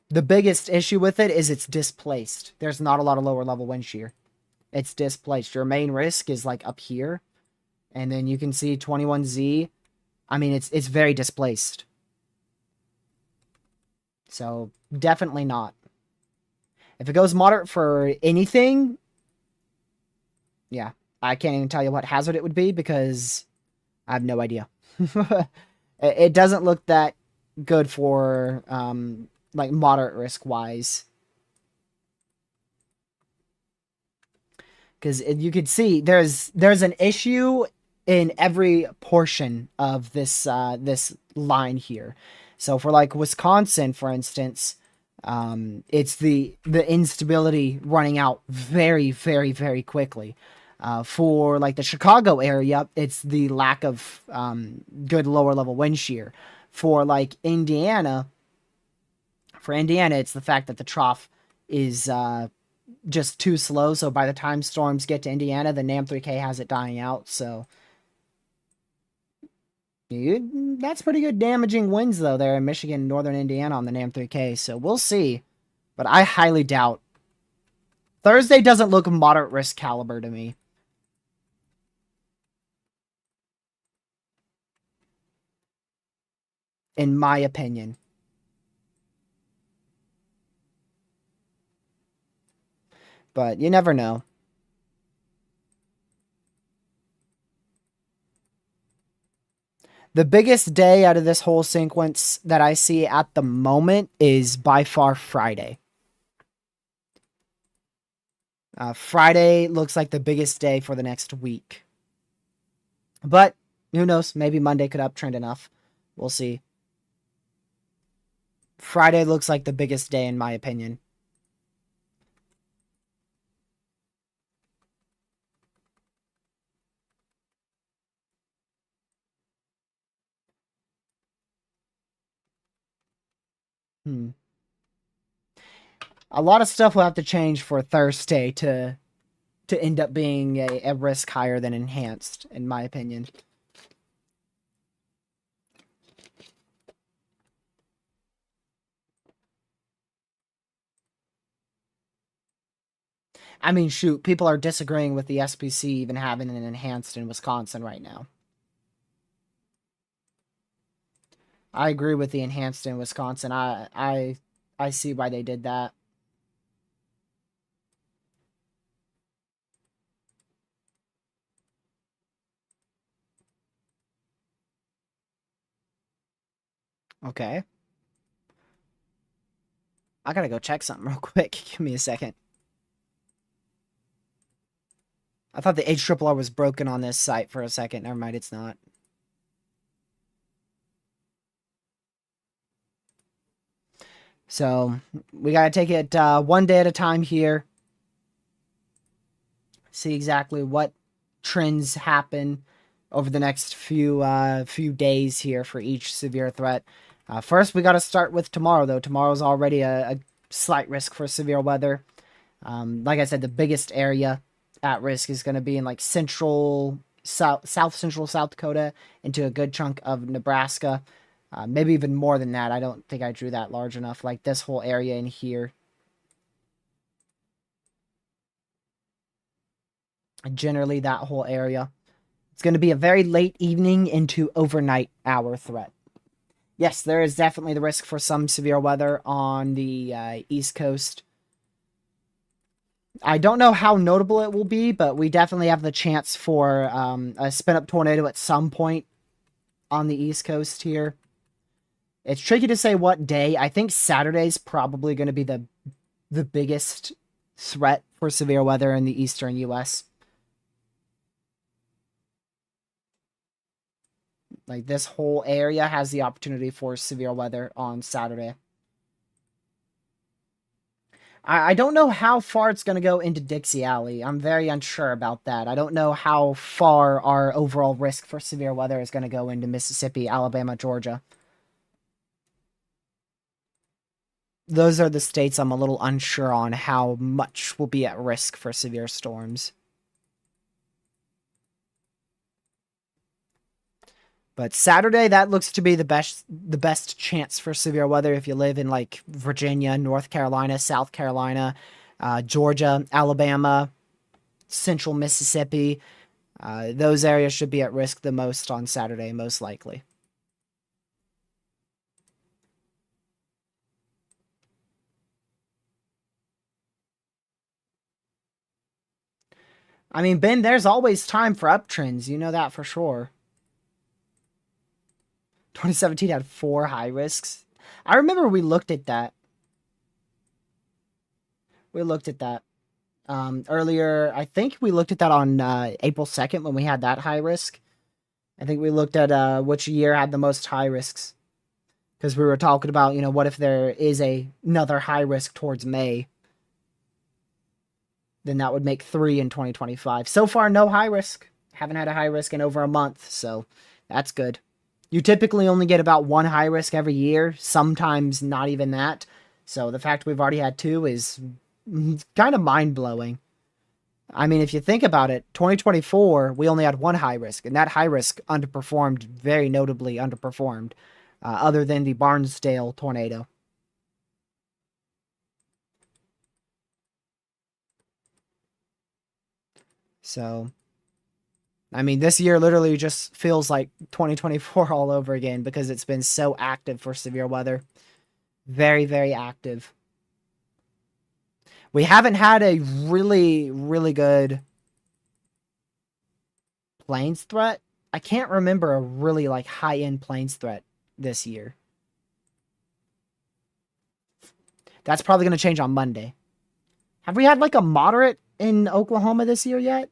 The biggest issue with it is it's displaced. There's not a lot of lower level wind shear. It's displaced. Your main risk is like up here. And then you can see 21Z. I mean, it's very displaced. So definitely not. If it goes moderate for anything, yeah, I can't even tell you what hazard it would be because I have no idea. It doesn't look that good for like moderate risk wise. Because you could see there's an issue in every portion of this line here. So for like Wisconsin, for instance, it's the instability running out very, very, very quickly. For like the Chicago area, it's the lack of good lower level wind shear. For like Indiana, for Indiana, it's the fact that the trough is just too slow. So by the time storms get to Indiana, the NAM 3K has it dying out. So that's pretty good damaging winds though there in Michigan and northern Indiana on the NAM 3K. So we'll see, but I highly doubt. Thursday doesn't look moderate risk caliber to me, in my opinion. But you never know. The biggest day out of this whole sequence that I see at the moment is by far Friday. Friday looks like the biggest day for the next week. But who knows? Maybe Monday could uptrend enough. We'll see. Friday looks like the biggest day in my opinion. Hmm. A lot of stuff will have to change for Thursday to end up being a risk higher than enhanced, in my opinion. I mean, shoot, people are disagreeing with the SPC even having an enhanced in Wisconsin right now. I agree with the enhanced in Wisconsin. I see why they did that. Okay. I gotta go check something real quick. Give me a second. I thought the HRRR was broken on this site for a second. Never mind, it's not. So we gotta take it one day at a time here. See exactly what trends happen over the next few days here for each severe threat. First, we got to start with tomorrow, though. Tomorrow's already a slight risk for severe weather. Like I said, the biggest area at risk is going to be in like south central South Dakota into a good chunk of Nebraska. Maybe even more than that. I don't think I drew that large enough. Like this whole area in here. Generally, that whole area. It's going to be a very late evening into overnight hour threat. Yes, there is definitely the risk for some severe weather on the East Coast. I don't know how notable it will be, but we definitely have the chance for a spin up tornado at some point on the East Coast here. It's tricky to say what day. I think Saturday's probably going to be the biggest threat for severe weather in the eastern U.S. Like this whole area has the opportunity for severe weather on Saturday. I don't know how far it's going to go into Dixie Alley. I'm very unsure about that. I don't know how far our overall risk for severe weather is going to go into Mississippi, Alabama, Georgia. Those are the states I'm a little unsure on how much will be at risk for severe storms. But Saturday, that looks to be the best chance for severe weather if you live in like Virginia, North Carolina, South Carolina, Georgia, Alabama, Central Mississippi. Those areas should be at risk the most on Saturday, most likely. I mean, Ben, there's always time for uptrends. You know that for sure. 2017 had 4 high risks. I remember we looked at that. We looked at that earlier. I think we looked at that on April 2nd when we had that high risk. I think we looked at which year had the most high risks because we were talking about, what if there is another high risk towards May? Then that would make 3 in 2025. So far, no high risk. Haven't had a high risk in over a month, so that's good. You typically only get about one high risk every year, sometimes not even that. So the fact we've already had 2 is kind of mind blowing. I mean, if you think about it, 2024, we only had one high risk, and that high risk underperformed, very notably underperformed, other than the Barnsdale tornado. So, I mean, this year literally just feels like 2024 all over again because it's been so active for severe weather. Very, very active. We haven't had a really, really good planes threat. I can't remember a really like high-end planes threat this year. That's probably going to change on Monday. Have we had like a moderate in Oklahoma this year yet?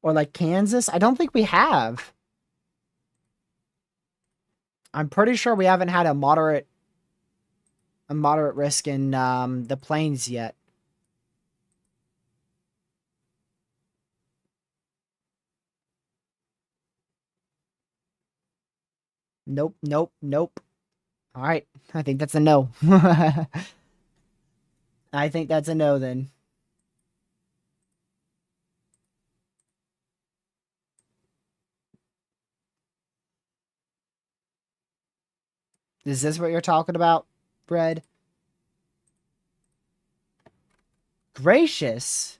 Or like Kansas? I don't think we have. I'm pretty sure we haven't had a moderate risk in the plains yet. Nope, nope, nope. All right. I think that's a no. I think that's a no then. Is this what you're talking about, Bread? Gracious.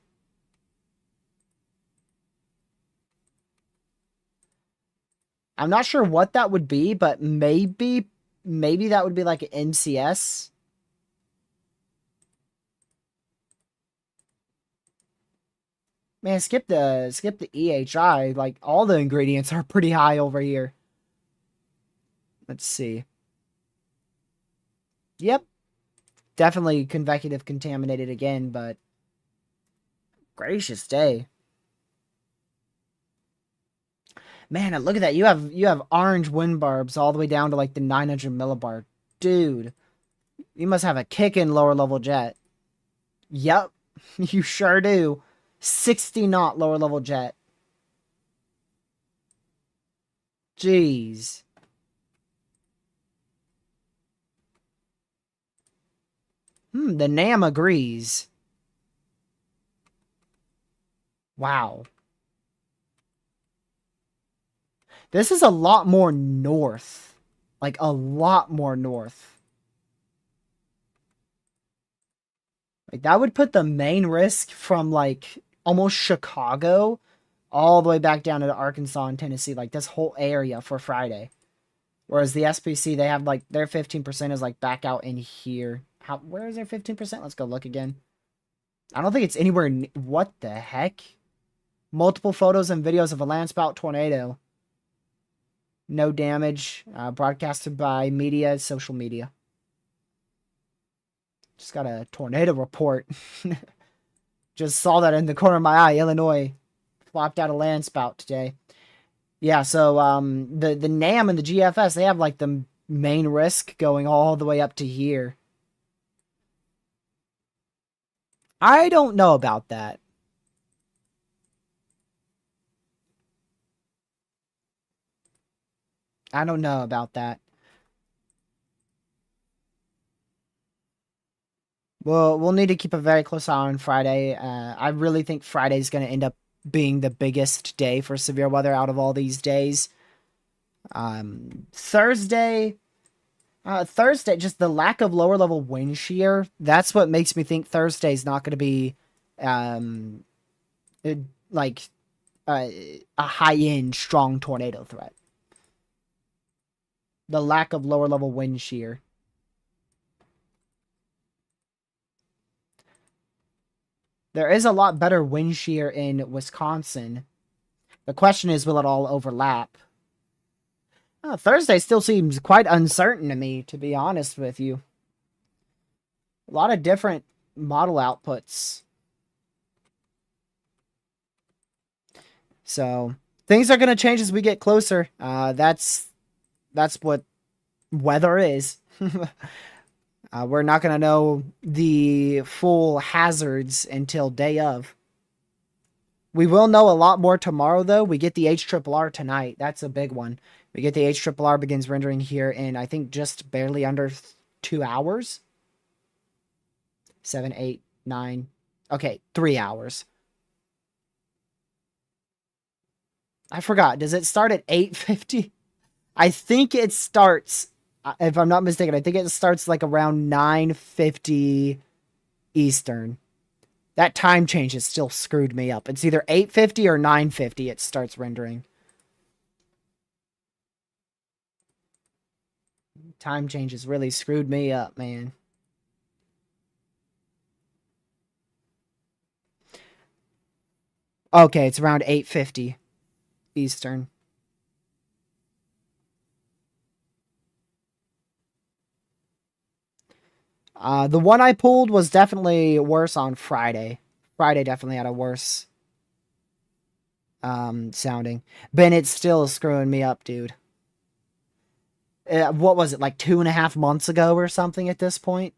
I'm not sure what that would be, but maybe that would be like an NCS. Man, skip the EHI. Like all the ingredients are pretty high over here. Let's see. Yep, definitely convective contaminated again, but gracious day. Man, look at that. You have orange wind barbs all the way down to like the 900 millibar. Dude, you must have a kickin' lower level jet. Yep, you sure do. 60 knot lower level jet. Jeez. The NAM agrees. Wow. This is a lot more north. Like a lot more north. Like that would put the main risk from like almost Chicago all the way back down to Arkansas and Tennessee, like this whole area for Friday. Whereas the SPC, they have like their 15% is like back out in here. Where is their 15%? Let's go look again. I don't think it's anywhere. What the heck? Multiple photos and videos of a landspout tornado. No damage. Broadcasted by social media. Just got a tornado report. Just saw that in the corner of my eye. Illinois flopped out a landspout today. Yeah, so the NAM and the GFS, they have like the main risk going all the way up to here. I don't know about that. I don't know about that. Well, we'll need to keep a very close eye on Friday. I really think Friday's going to end up being the biggest day for severe weather out of all these days. Thursday, just the lack of lower level wind shear. That's what makes me think Thursday's not going to be, um, like a high end strong tornado threat. The lack of lower level wind shear. There is a lot better wind shear in Wisconsin. The question is, will it all overlap? Thursday still seems quite uncertain to me, to be honest with you. A lot of different model outputs. So, Things are gonna change as we get closer. That's what weather is. We're not gonna know the full hazards until day of. We will know a lot more tomorrow, though. We get the HRRR tonight. That's a big one. We get the HRRR begins rendering here in, I think, just barely under 2 hours. 7, 8, 9. Okay, 3 hours. I forgot. Does it start at 8:50? I think it starts, if I'm not mistaken, I think it starts like around 9:50 Eastern. That time change has still screwed me up. It's either 8:50 or 9:50 it starts rendering. Time change has really screwed me up, man. Okay, it's around 8:50 Eastern. The one I pulled was definitely worse on Friday. Friday definitely had a worse sounding. Bennett's still screwing me up, dude. What was it, like 2.5 months ago or something at this point?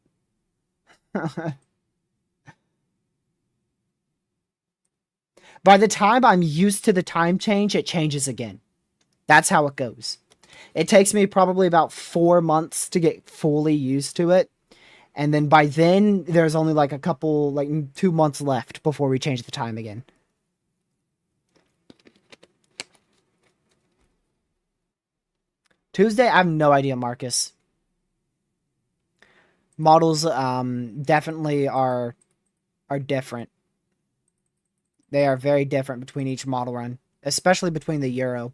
By the time I'm used to the time change, it changes again. That's how it goes. It takes me probably about 4 months to get fully used to it. And then by then, there's only like a couple, like 2 months left before we change the time again. Tuesday, I have no idea, Marcus. Models definitely are different. They are very different between each model run, especially between the Euro.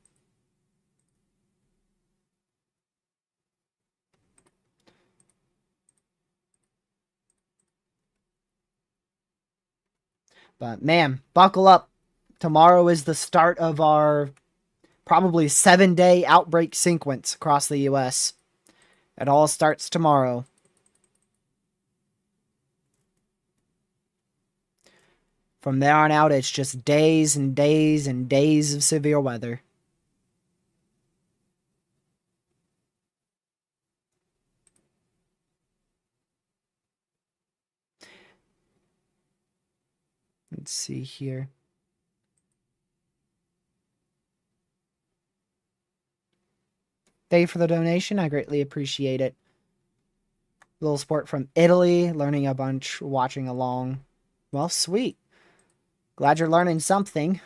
But man, buckle up. Tomorrow is the start of our probably 7-day outbreak sequence across the US. It all starts tomorrow. From there on out, it's just days and days and days of severe weather. Let's see here. Thank you for the donation. I greatly appreciate it. Little support from Italy, learning a bunch, watching along. Well, sweet. Glad you're learning something.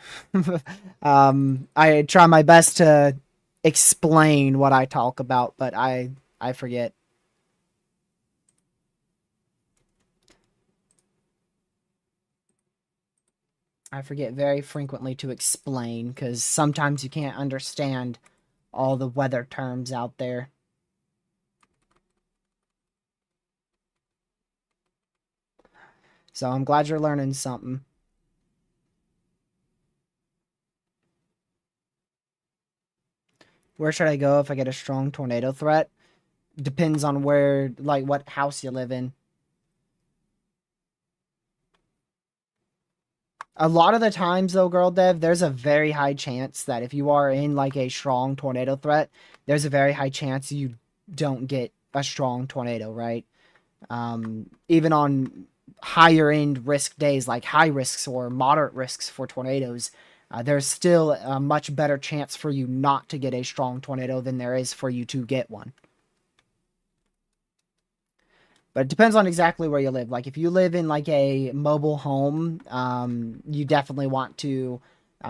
I try my best to explain what I talk about, but I forget. I forget very frequently to explain because sometimes you can't understand all the weather terms out there. So I'm glad you're learning something. Where should I go if I get a strong tornado threat? Depends on where, like, what house you live in. A lot of the times, though, Girl Dev, there's a very high chance that if you are in, like, a strong tornado threat, there's a very high chance you don't get a strong tornado, right? Even on higher end risk days, like high risks or moderate risks for tornadoes, there's still a much better chance for you not to get a strong tornado than there is for you to get one. But it depends on exactly where you live. Like if you live in like a mobile home, you definitely want to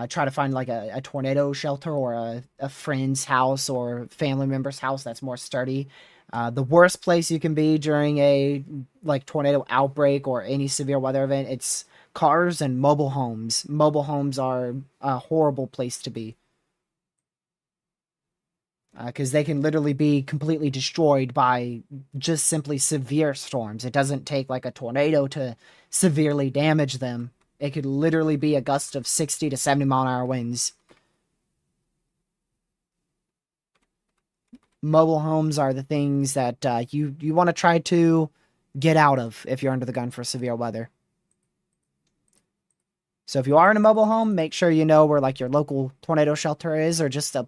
try to find like a tornado shelter or a friend's house or family member's house that's more sturdy. The worst place you can be during a like tornado outbreak or any severe weather event, it's cars and mobile homes. Mobile homes are a horrible place to be because they can literally be completely destroyed by just simply severe storms. It doesn't take like a tornado to severely damage them. It could literally be a gust of 60 to 70-mile-an-hour winds. Mobile homes are the things that you want to try to get out of if you're under the gun for severe weather. So if you are in a mobile home, make sure you know where like your local tornado shelter is, or just a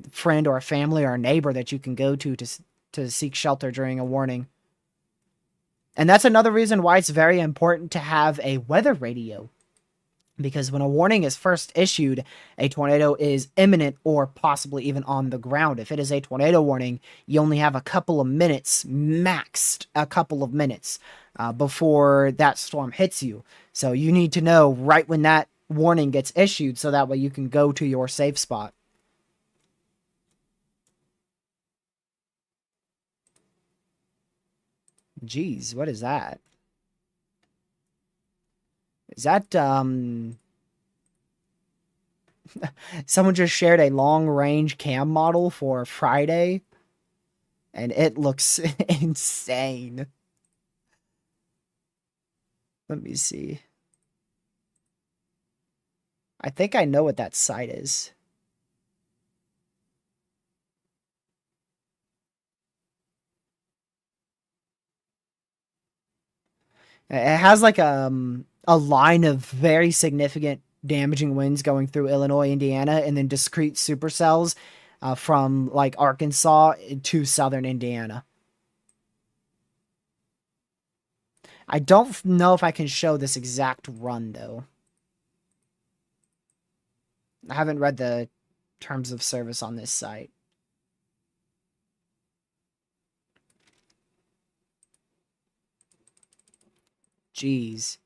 friend or a family or a neighbor that you can go to seek shelter during a warning. And that's another reason why it's very important to have a weather radio. Because when a warning is first issued, a tornado is imminent or possibly even on the ground. If it is a tornado warning, you only have a couple of minutes, maxed a couple of minutes, before that storm hits you. So you need to know right when that warning gets issued so that way you can go to your safe spot. Jeez, what is that? Is that someone just shared a long range cam model for Friday and it looks insane. Let me see. I think I know what that site is. It has like a line of very significant damaging winds going through Illinois, Indiana, and then discrete supercells from like Arkansas to southern Indiana. I don't know if I can show this exact run though. I haven't read the terms of service on this site. Jeez.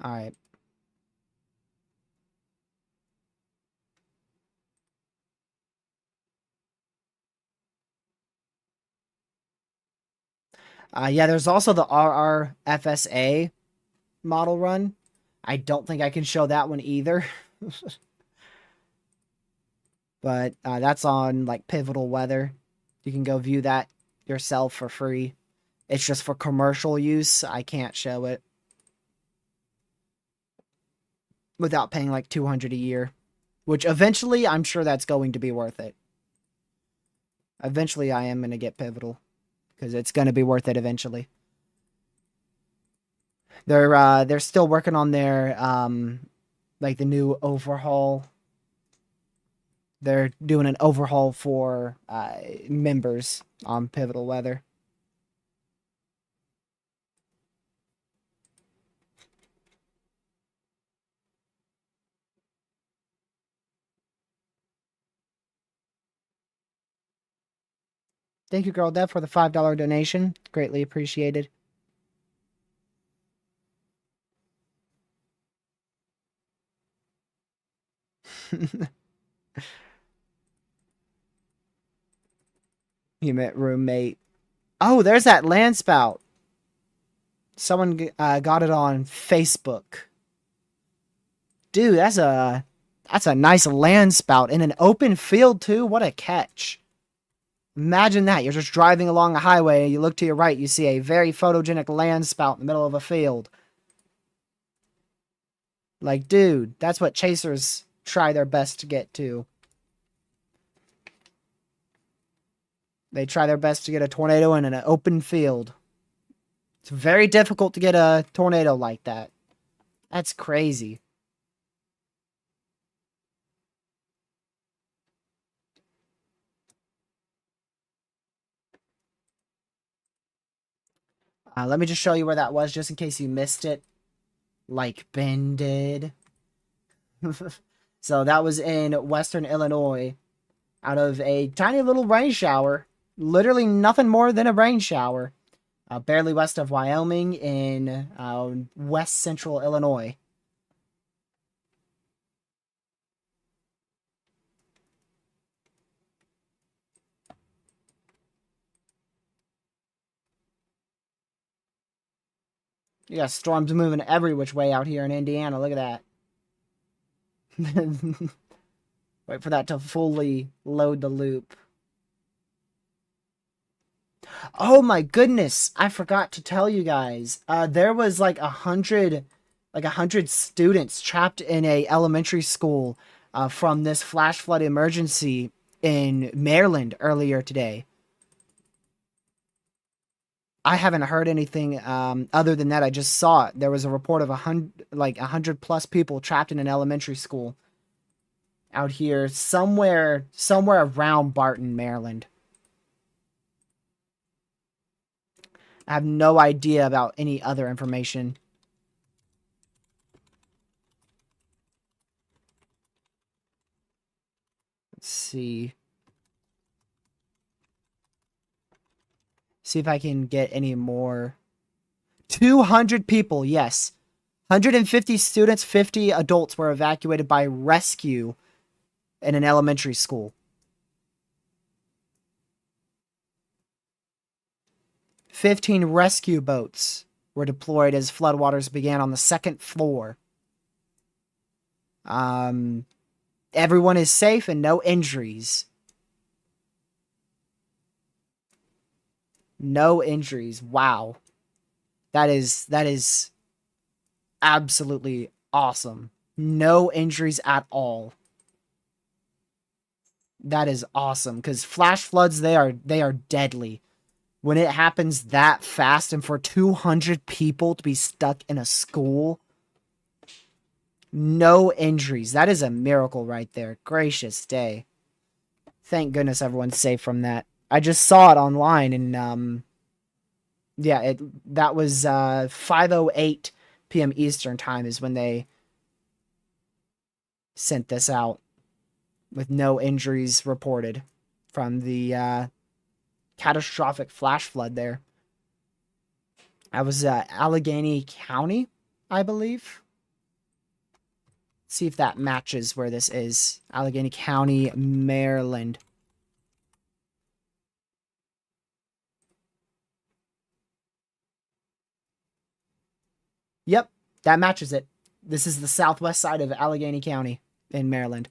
All right. Yeah, there's also the RRFSA model run. I don't think I can show that one either. But that's on like Pivotal Weather. You can go view that yourself for free. It's just for commercial use. I can't show it without paying like 200 a year, which eventually I'm sure that's going to be worth it. Eventually I am going to get Pivotal because it's going to be worth it eventually. They're still working on their like the new overhaul. They're doing an overhaul for members on Pivotal Weather. Thank you, Girl Dev, for the $5 donation. Greatly appreciated. You met roommate. Oh, there's that land spout. Someone got it on Facebook. Dude, that's a nice land spout in an open field too. What a catch! Imagine that. You're just driving along a highway, and you look to your right, you see a very photogenic land spout in the middle of a field. Like, dude, that's what chasers try their best to get to. They try their best to get a tornado in an open field. It's very difficult to get a tornado like that. That's crazy. Let me just show you where that was, just in case you missed it, like Ben did. So that was in western Illinois, out of a tiny little rain shower. Literally nothing more than a rain shower. Barely west of Wyoming in west central Illinois. You got storms moving every which way out here in Indiana. Look at that. Wait for that to fully load the loop. Oh my goodness! I forgot to tell you guys. There was like 100 students trapped in a elementary school from this flash flood emergency in Maryland earlier today. I haven't heard anything other than that. I just saw it. There was a report of 100 plus people trapped in an elementary school out here somewhere around Barton, Maryland. I have no idea about any other information. Let's see. See if I can get any more. 200 people, yes. 150 students, 50 adults were evacuated by rescue in an elementary school. 15 rescue boats were deployed as floodwaters began on the second floor. Everyone is safe and no injuries. No injuries. Wow. That is absolutely awesome. No injuries at all. That is awesome, because flash floods, they are deadly. When it happens that fast and for 200 people to be stuck in a school, no injuries. That is a miracle right there. Gracious day. Thank goodness everyone's safe from that. I just saw it online, and yeah, that was 5:08 p.m. Eastern time is when they sent this out, with no injuries reported from the catastrophic flash flood there. That was Allegheny County, I believe. Let's see if that matches where this is. Allegheny County, Maryland. Yep, that matches it. This is the southwest side of Allegheny County in Maryland.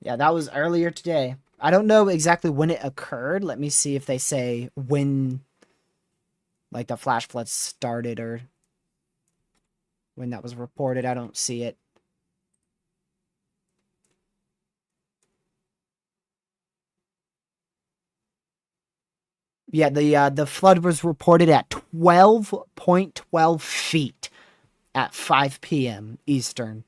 Yeah, that was earlier today. I don't know exactly when it occurred. Let me see if they say when, like, the flash flood started or when that was reported. I don't see it. Yeah, the flood was reported at 12.12 feet at 5 p.m. Eastern.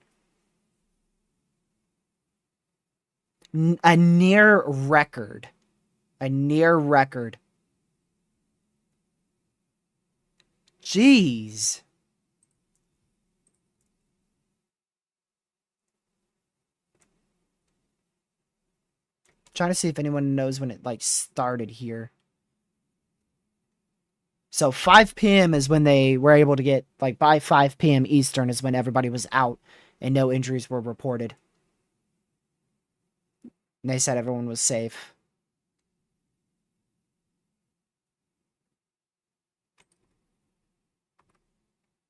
A near record. A near record. Jeez. Trying to see if anyone knows when it, like, started here. So 5 p.m. is when they were able to get, like, by 5 p.m. Eastern is when everybody was out and no injuries were reported. And they said everyone was safe.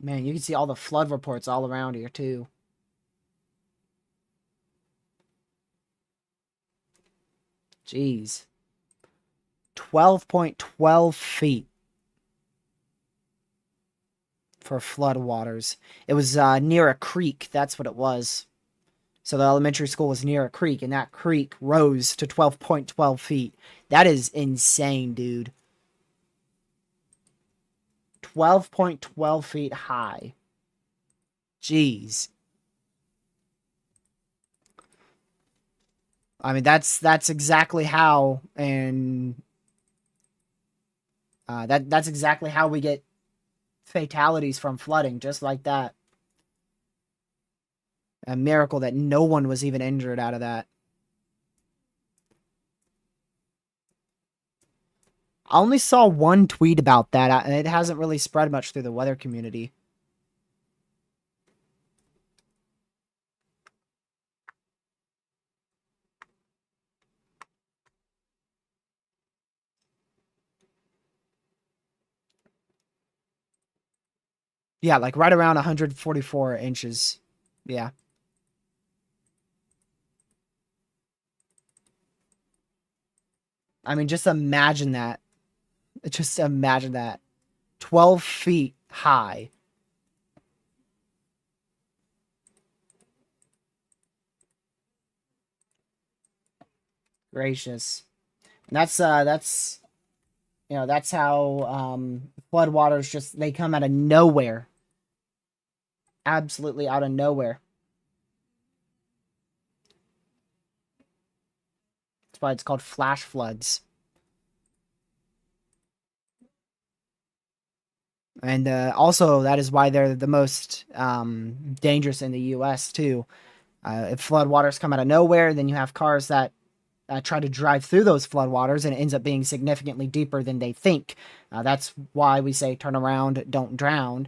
Man, you can see all the flood reports all around here, too. Jeez. 12.12 feet for flood waters. It was near a creek. That's what it was. So the elementary school was near a creek, and that creek rose to 12.12 feet. That is insane, dude. 12.12 feet high. Jeez. I mean, that's exactly how, and that's exactly how we get fatalities from flooding, just like that. A miracle that no one was even injured out of that. I only saw one tweet about that, and it hasn't really spread much through the weather community. Yeah, like right around 144 inches. Yeah. I mean, just imagine that. Just imagine that. 12 feet high. gracious. And that's that's how floodwaters just they come out of nowhere. Absolutely out of nowhere. That's why it's called flash floods. And also, that is why they're the most dangerous in the U.S. too. If floodwaters come out of nowhere, then you have cars that try to drive through those floodwaters, and it ends up being significantly deeper than they think. That's why we say turn around, don't drown,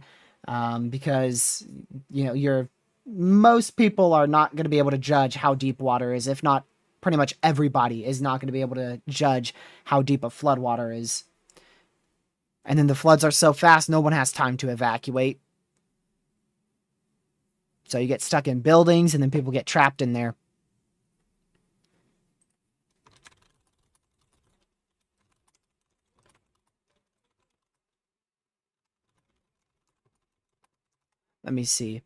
because you're most people are not going to be able to judge how deep water is. If not, pretty much everybody is not going to be able to judge how deep a floodwater is. And then the floods are so fast, no one has time to evacuate. So you get stuck in buildings, and then people get trapped in there. Let me see.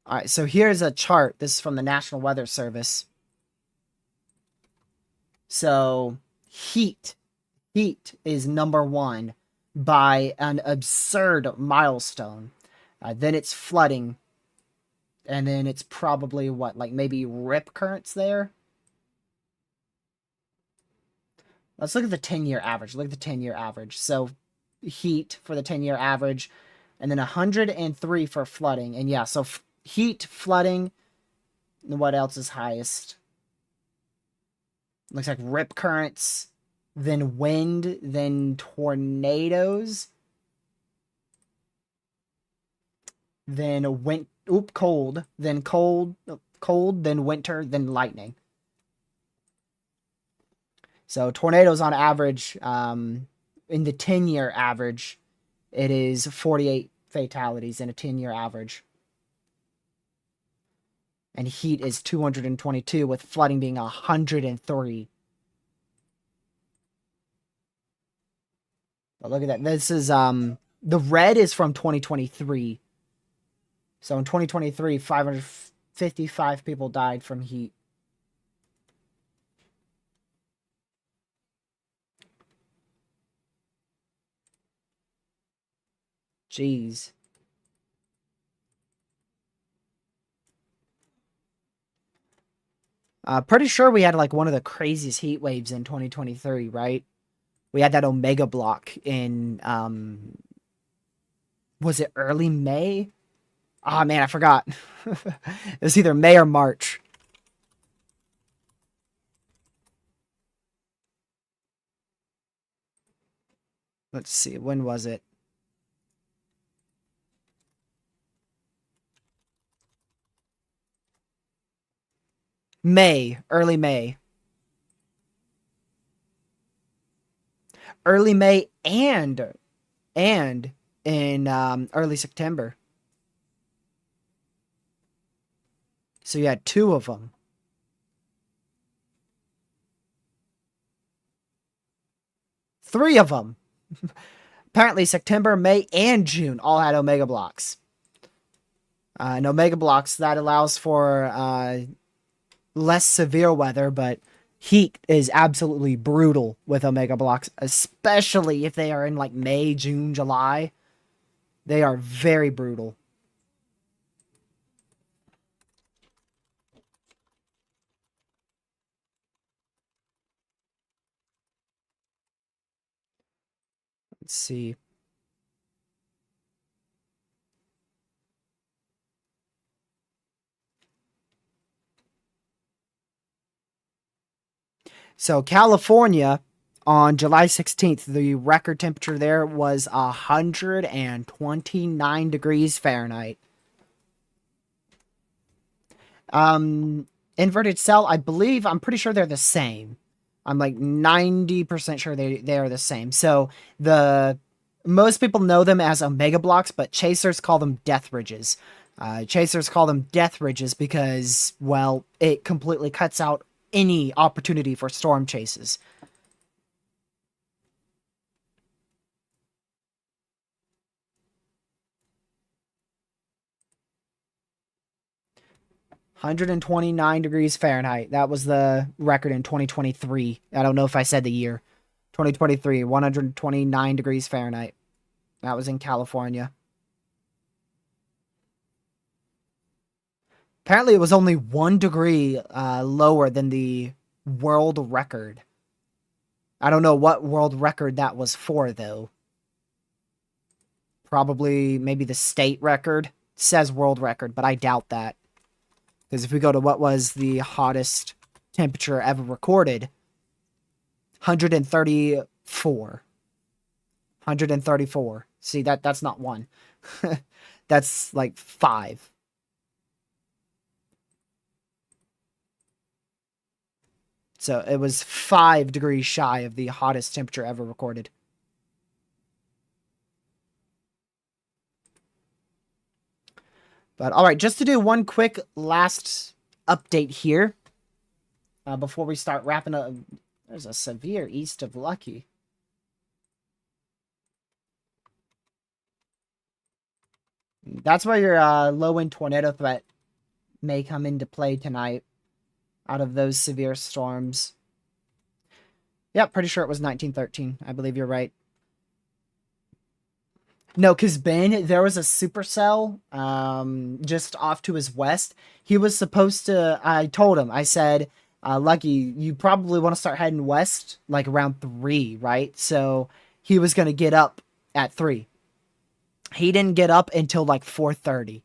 All right, so here's a chart. This is from the National Weather Service. So heat is number one by an absurd milestone. Then it's flooding, and then it's probably what, like maybe rip currents there. Let's look at the 10-year average. Look at the 10-year average. So heat for the 10-year average, and then 103 for flooding. And yeah, so heat, flooding. What else is highest? Looks like rip currents, then wind, then tornadoes, then cold, then cold, then winter, then lightning. So tornadoes on average, in the 10-year average, it is 48 fatalities in a 10-year average. And heat is 222, with flooding being 103. But look at that. This is the red is from 2023. So in 2023, 555 people died from heat. Jeez. Pretty sure we had like one of the craziest heat waves in 2023, right? We had that Omega block in was it early May? Oh man, I forgot. It was either May or March. Let's see, when was it? May, early May. Early May and in early September. So you had two of them. Three of them. Apparently September, May, and June all had Omega blocks. And Omega blocks, that allows for less severe weather, but heat is absolutely brutal with Omega blocks, especially if they are in like May, June, July. They are very brutal. Let's see. So California on July 16th, the record temperature there was 129 degrees Fahrenheit. Inverted cell, I believe, I'm pretty sure they're the same. I'm like 90% sure they are the same. So the most people know them as Omega blocks, but chasers call them death ridges. Chasers call them death ridges because, well, it completely cuts out any opportunity for storm chases. 129 degrees Fahrenheit. That was the record in 2023. I don't know if I said the year. 2023, 129 degrees Fahrenheit. That was in California. Apparently, it was only 1 degree lower than the world record. I don't know what world record that was for, though. Probably maybe the state record. It says world record, but I doubt that. Because if we go to what was the hottest temperature ever recorded, 134. 134. See, that's not one. That's like 5. So it was 5 degrees shy of the hottest temperature ever recorded. But all right, just to do one quick last update here before we start wrapping up. There's a severe east of Lucky. That's where your low-wind tornado threat may come into play tonight out of those severe storms. Yep, pretty sure it was 1913. I believe you're right. No, because Ben, there was a supercell just off to his west. He was supposed to, I told him, I said, Lucky, you probably want to start heading west like around 3, right? So he was going to get up at 3. He didn't get up until like 4:30.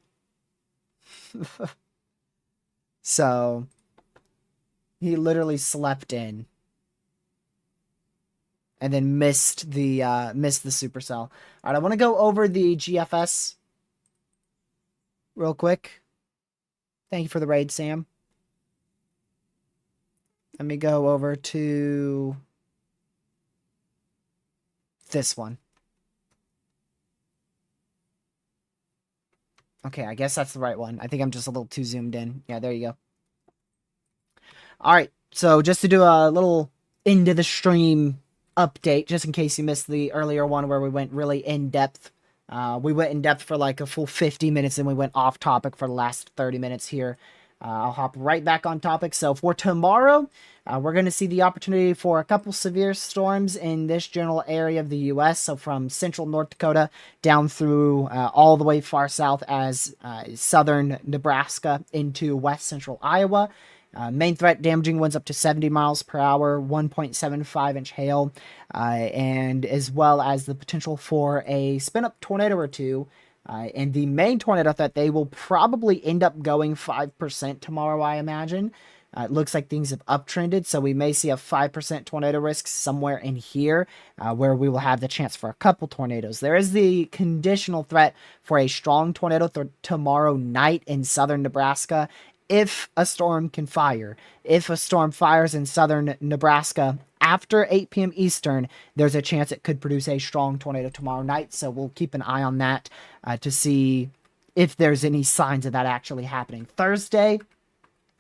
So he literally slept in and then missed the supercell. All right, I want to go over the GFS real quick. Thank you for the raid, Sam. Let me go over to this one. Okay, I guess that's the right one. I think I'm just a little too zoomed in. Yeah, there you go. All right, so just to do a little into the stream update, just in case you missed the earlier one where we went really in depth. We went in depth for like a full 50 minutes and we went off topic for the last 30 minutes here. I'll hop right back on topic. So for tomorrow, we're going to see the opportunity for a couple severe storms in this general area of the U.S. So from central North Dakota down through all the way far south as southern Nebraska into west central Iowa. Main threat, damaging winds up to 70 miles per hour, 1.75 inch hail, and as well as the potential for a spin-up tornado or two. And the main tornado threat, they will probably end up going 5% tomorrow, I imagine. It looks like things have uptrended, so we may see a 5% tornado risk somewhere in here where we will have the chance for a couple tornadoes. There is the conditional threat for a strong tornado tomorrow night in southern Nebraska if a storm can fire. If a storm fires in southern Nebraska after 8 p.m. Eastern, there's a chance it could produce a strong tornado tomorrow night. So we'll keep an eye on that to see if there's any signs of that actually happening. Thursday,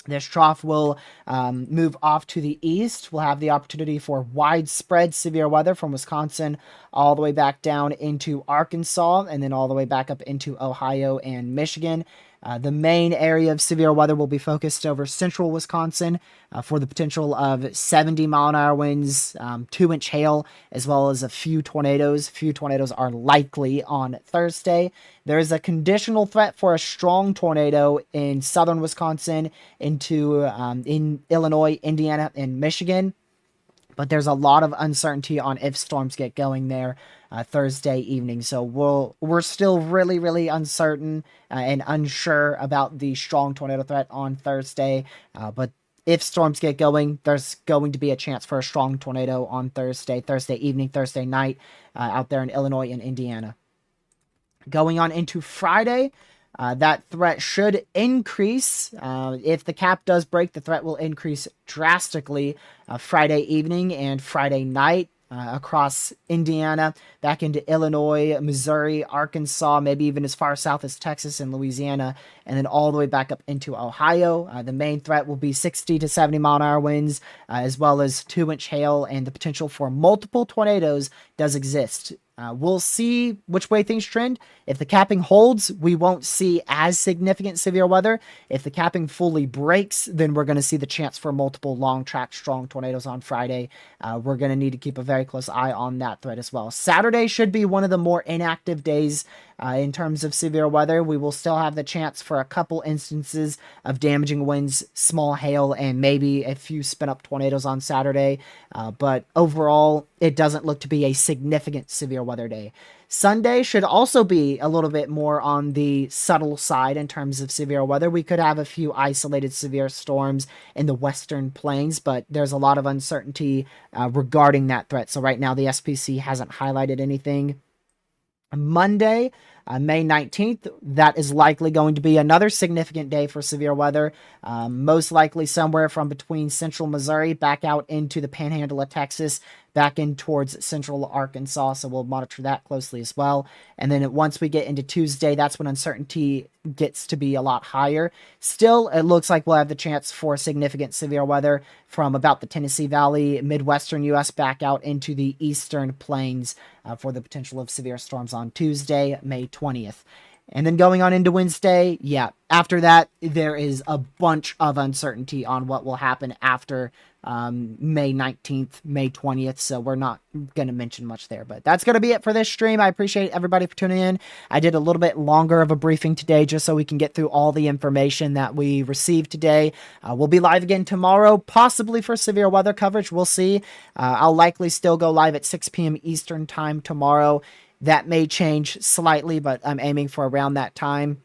this trough will move off to the east. We'll have the opportunity for widespread severe weather from Wisconsin all the way back down into Arkansas and then all the way back up into Ohio and Michigan. The main area of severe weather will be focused over central Wisconsin for the potential of 70 mile an hour winds, 2-inch hail, as well as a few tornadoes. A few tornadoes are likely on Thursday. There is a conditional threat for a strong tornado in southern Wisconsin into in Illinois, Indiana, and Michigan. But there's a lot of uncertainty on if storms get going there Thursday evening. So we're still really, really uncertain and unsure about the strong tornado threat on Thursday. But if storms get going, there's going to be a chance for a strong tornado on Thursday evening, Thursday night out there in Illinois and Indiana. Going on into Friday, that threat should increase. If the cap does break, the threat will increase drastically Friday evening and Friday night across Indiana, back into Illinois, Missouri, Arkansas, maybe even as far south as Texas and Louisiana, and then all the way back up into Ohio. The main threat will be 60 to 70 mile an hour winds, as well as 2-inch hail, and the potential for multiple tornadoes does exist. We'll see which way things trend. If the capping holds, we won't see as significant severe weather. If the capping fully breaks, then we're going to see the chance for multiple long track strong tornadoes on Friday. We're going to need to keep a very close eye on that threat as well. Saturday should be one of the more inactive days in terms of severe weather. We will still have the chance for a couple instances of damaging winds, small hail, and maybe a few spin up tornadoes on Saturday. But overall, it doesn't look to be a significant severe weather day. Sunday should also be a little bit more on the subtle side in terms of severe weather. We could have a few isolated severe storms in the western plains, but there's a lot of uncertainty regarding that threat. So right now the SPC hasn't highlighted anything. Monday, May 19th, that is likely going to be another significant day for severe weather, most likely somewhere from between central Missouri back out into the panhandle of Texas, back in towards central Arkansas, so we'll monitor that closely as well. And then once we get into Tuesday, that's when uncertainty gets to be a lot higher. Still, it looks like we'll have the chance for significant severe weather from about the Tennessee Valley, Midwestern U.S. back out into the eastern plains for the potential of severe storms on Tuesday, May 20th. And then going on into Wednesday, after that, there is a bunch of uncertainty on what will happen after May 19th, May 20th, so we're not going to mention much there. But that's going to be it for this stream. I appreciate everybody for tuning in. I did a little bit longer of a briefing today just so we can get through all the information that we received today. We'll be live again tomorrow, possibly for severe weather coverage. We'll see. I'll likely still go live at 6 p.m. Eastern time tomorrow. That may change slightly, but I'm aiming for around that time.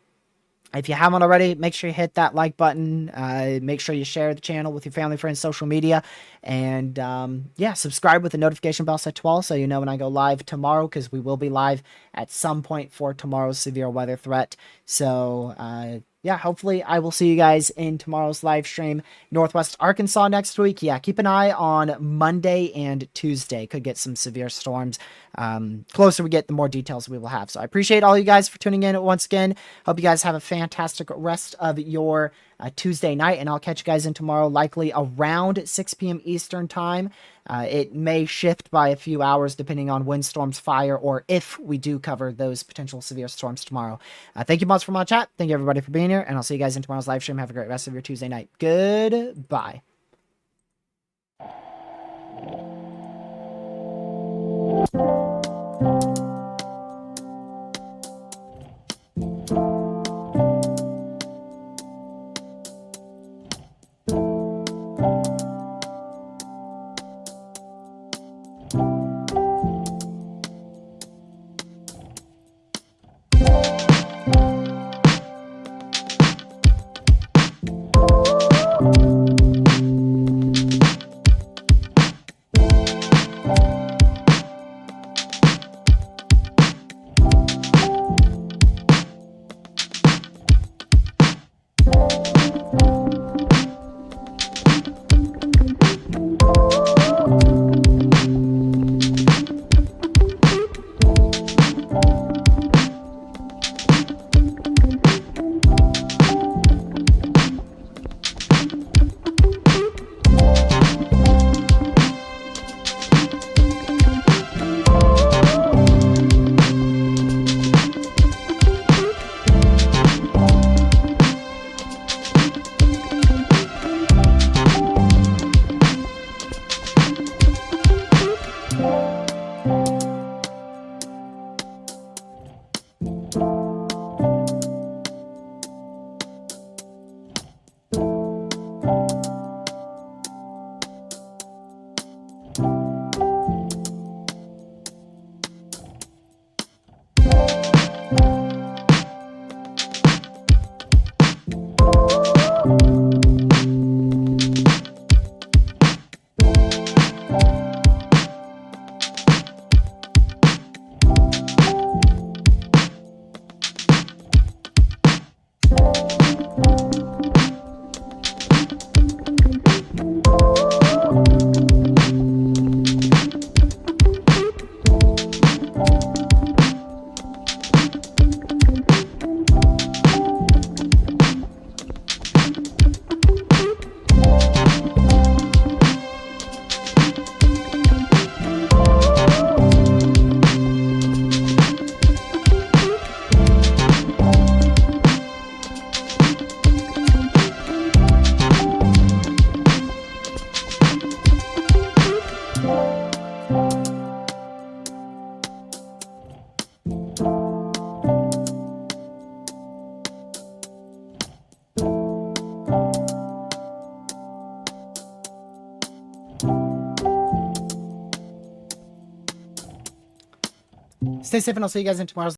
If you haven't already, make sure you hit that like button. Make sure you share the channel with your family, friends, social media. And subscribe with the notification bell set to all so you know when I go live tomorrow, because we will be live at some point for tomorrow's severe weather threat. So, hopefully I will see you guys in tomorrow's live stream. Northwest Arkansas next week. Keep an eye on Monday and Tuesday. Could get some severe storms. Closer we get, the more details we will have. So I appreciate all you guys for tuning in once again. Hope you guys have a fantastic rest of your Tuesday night, and I'll catch you guys in tomorrow, likely around 6 p.m. Eastern time. It may shift by a few hours depending on when storms fire or if we do cover those potential severe storms tomorrow. Thank you much for my chat. Thank you everybody for being here, and I'll see you guys in tomorrow's live stream. Have a great rest of your Tuesday night. Goodbye. Stay safe, and I'll see you guys in tomorrow's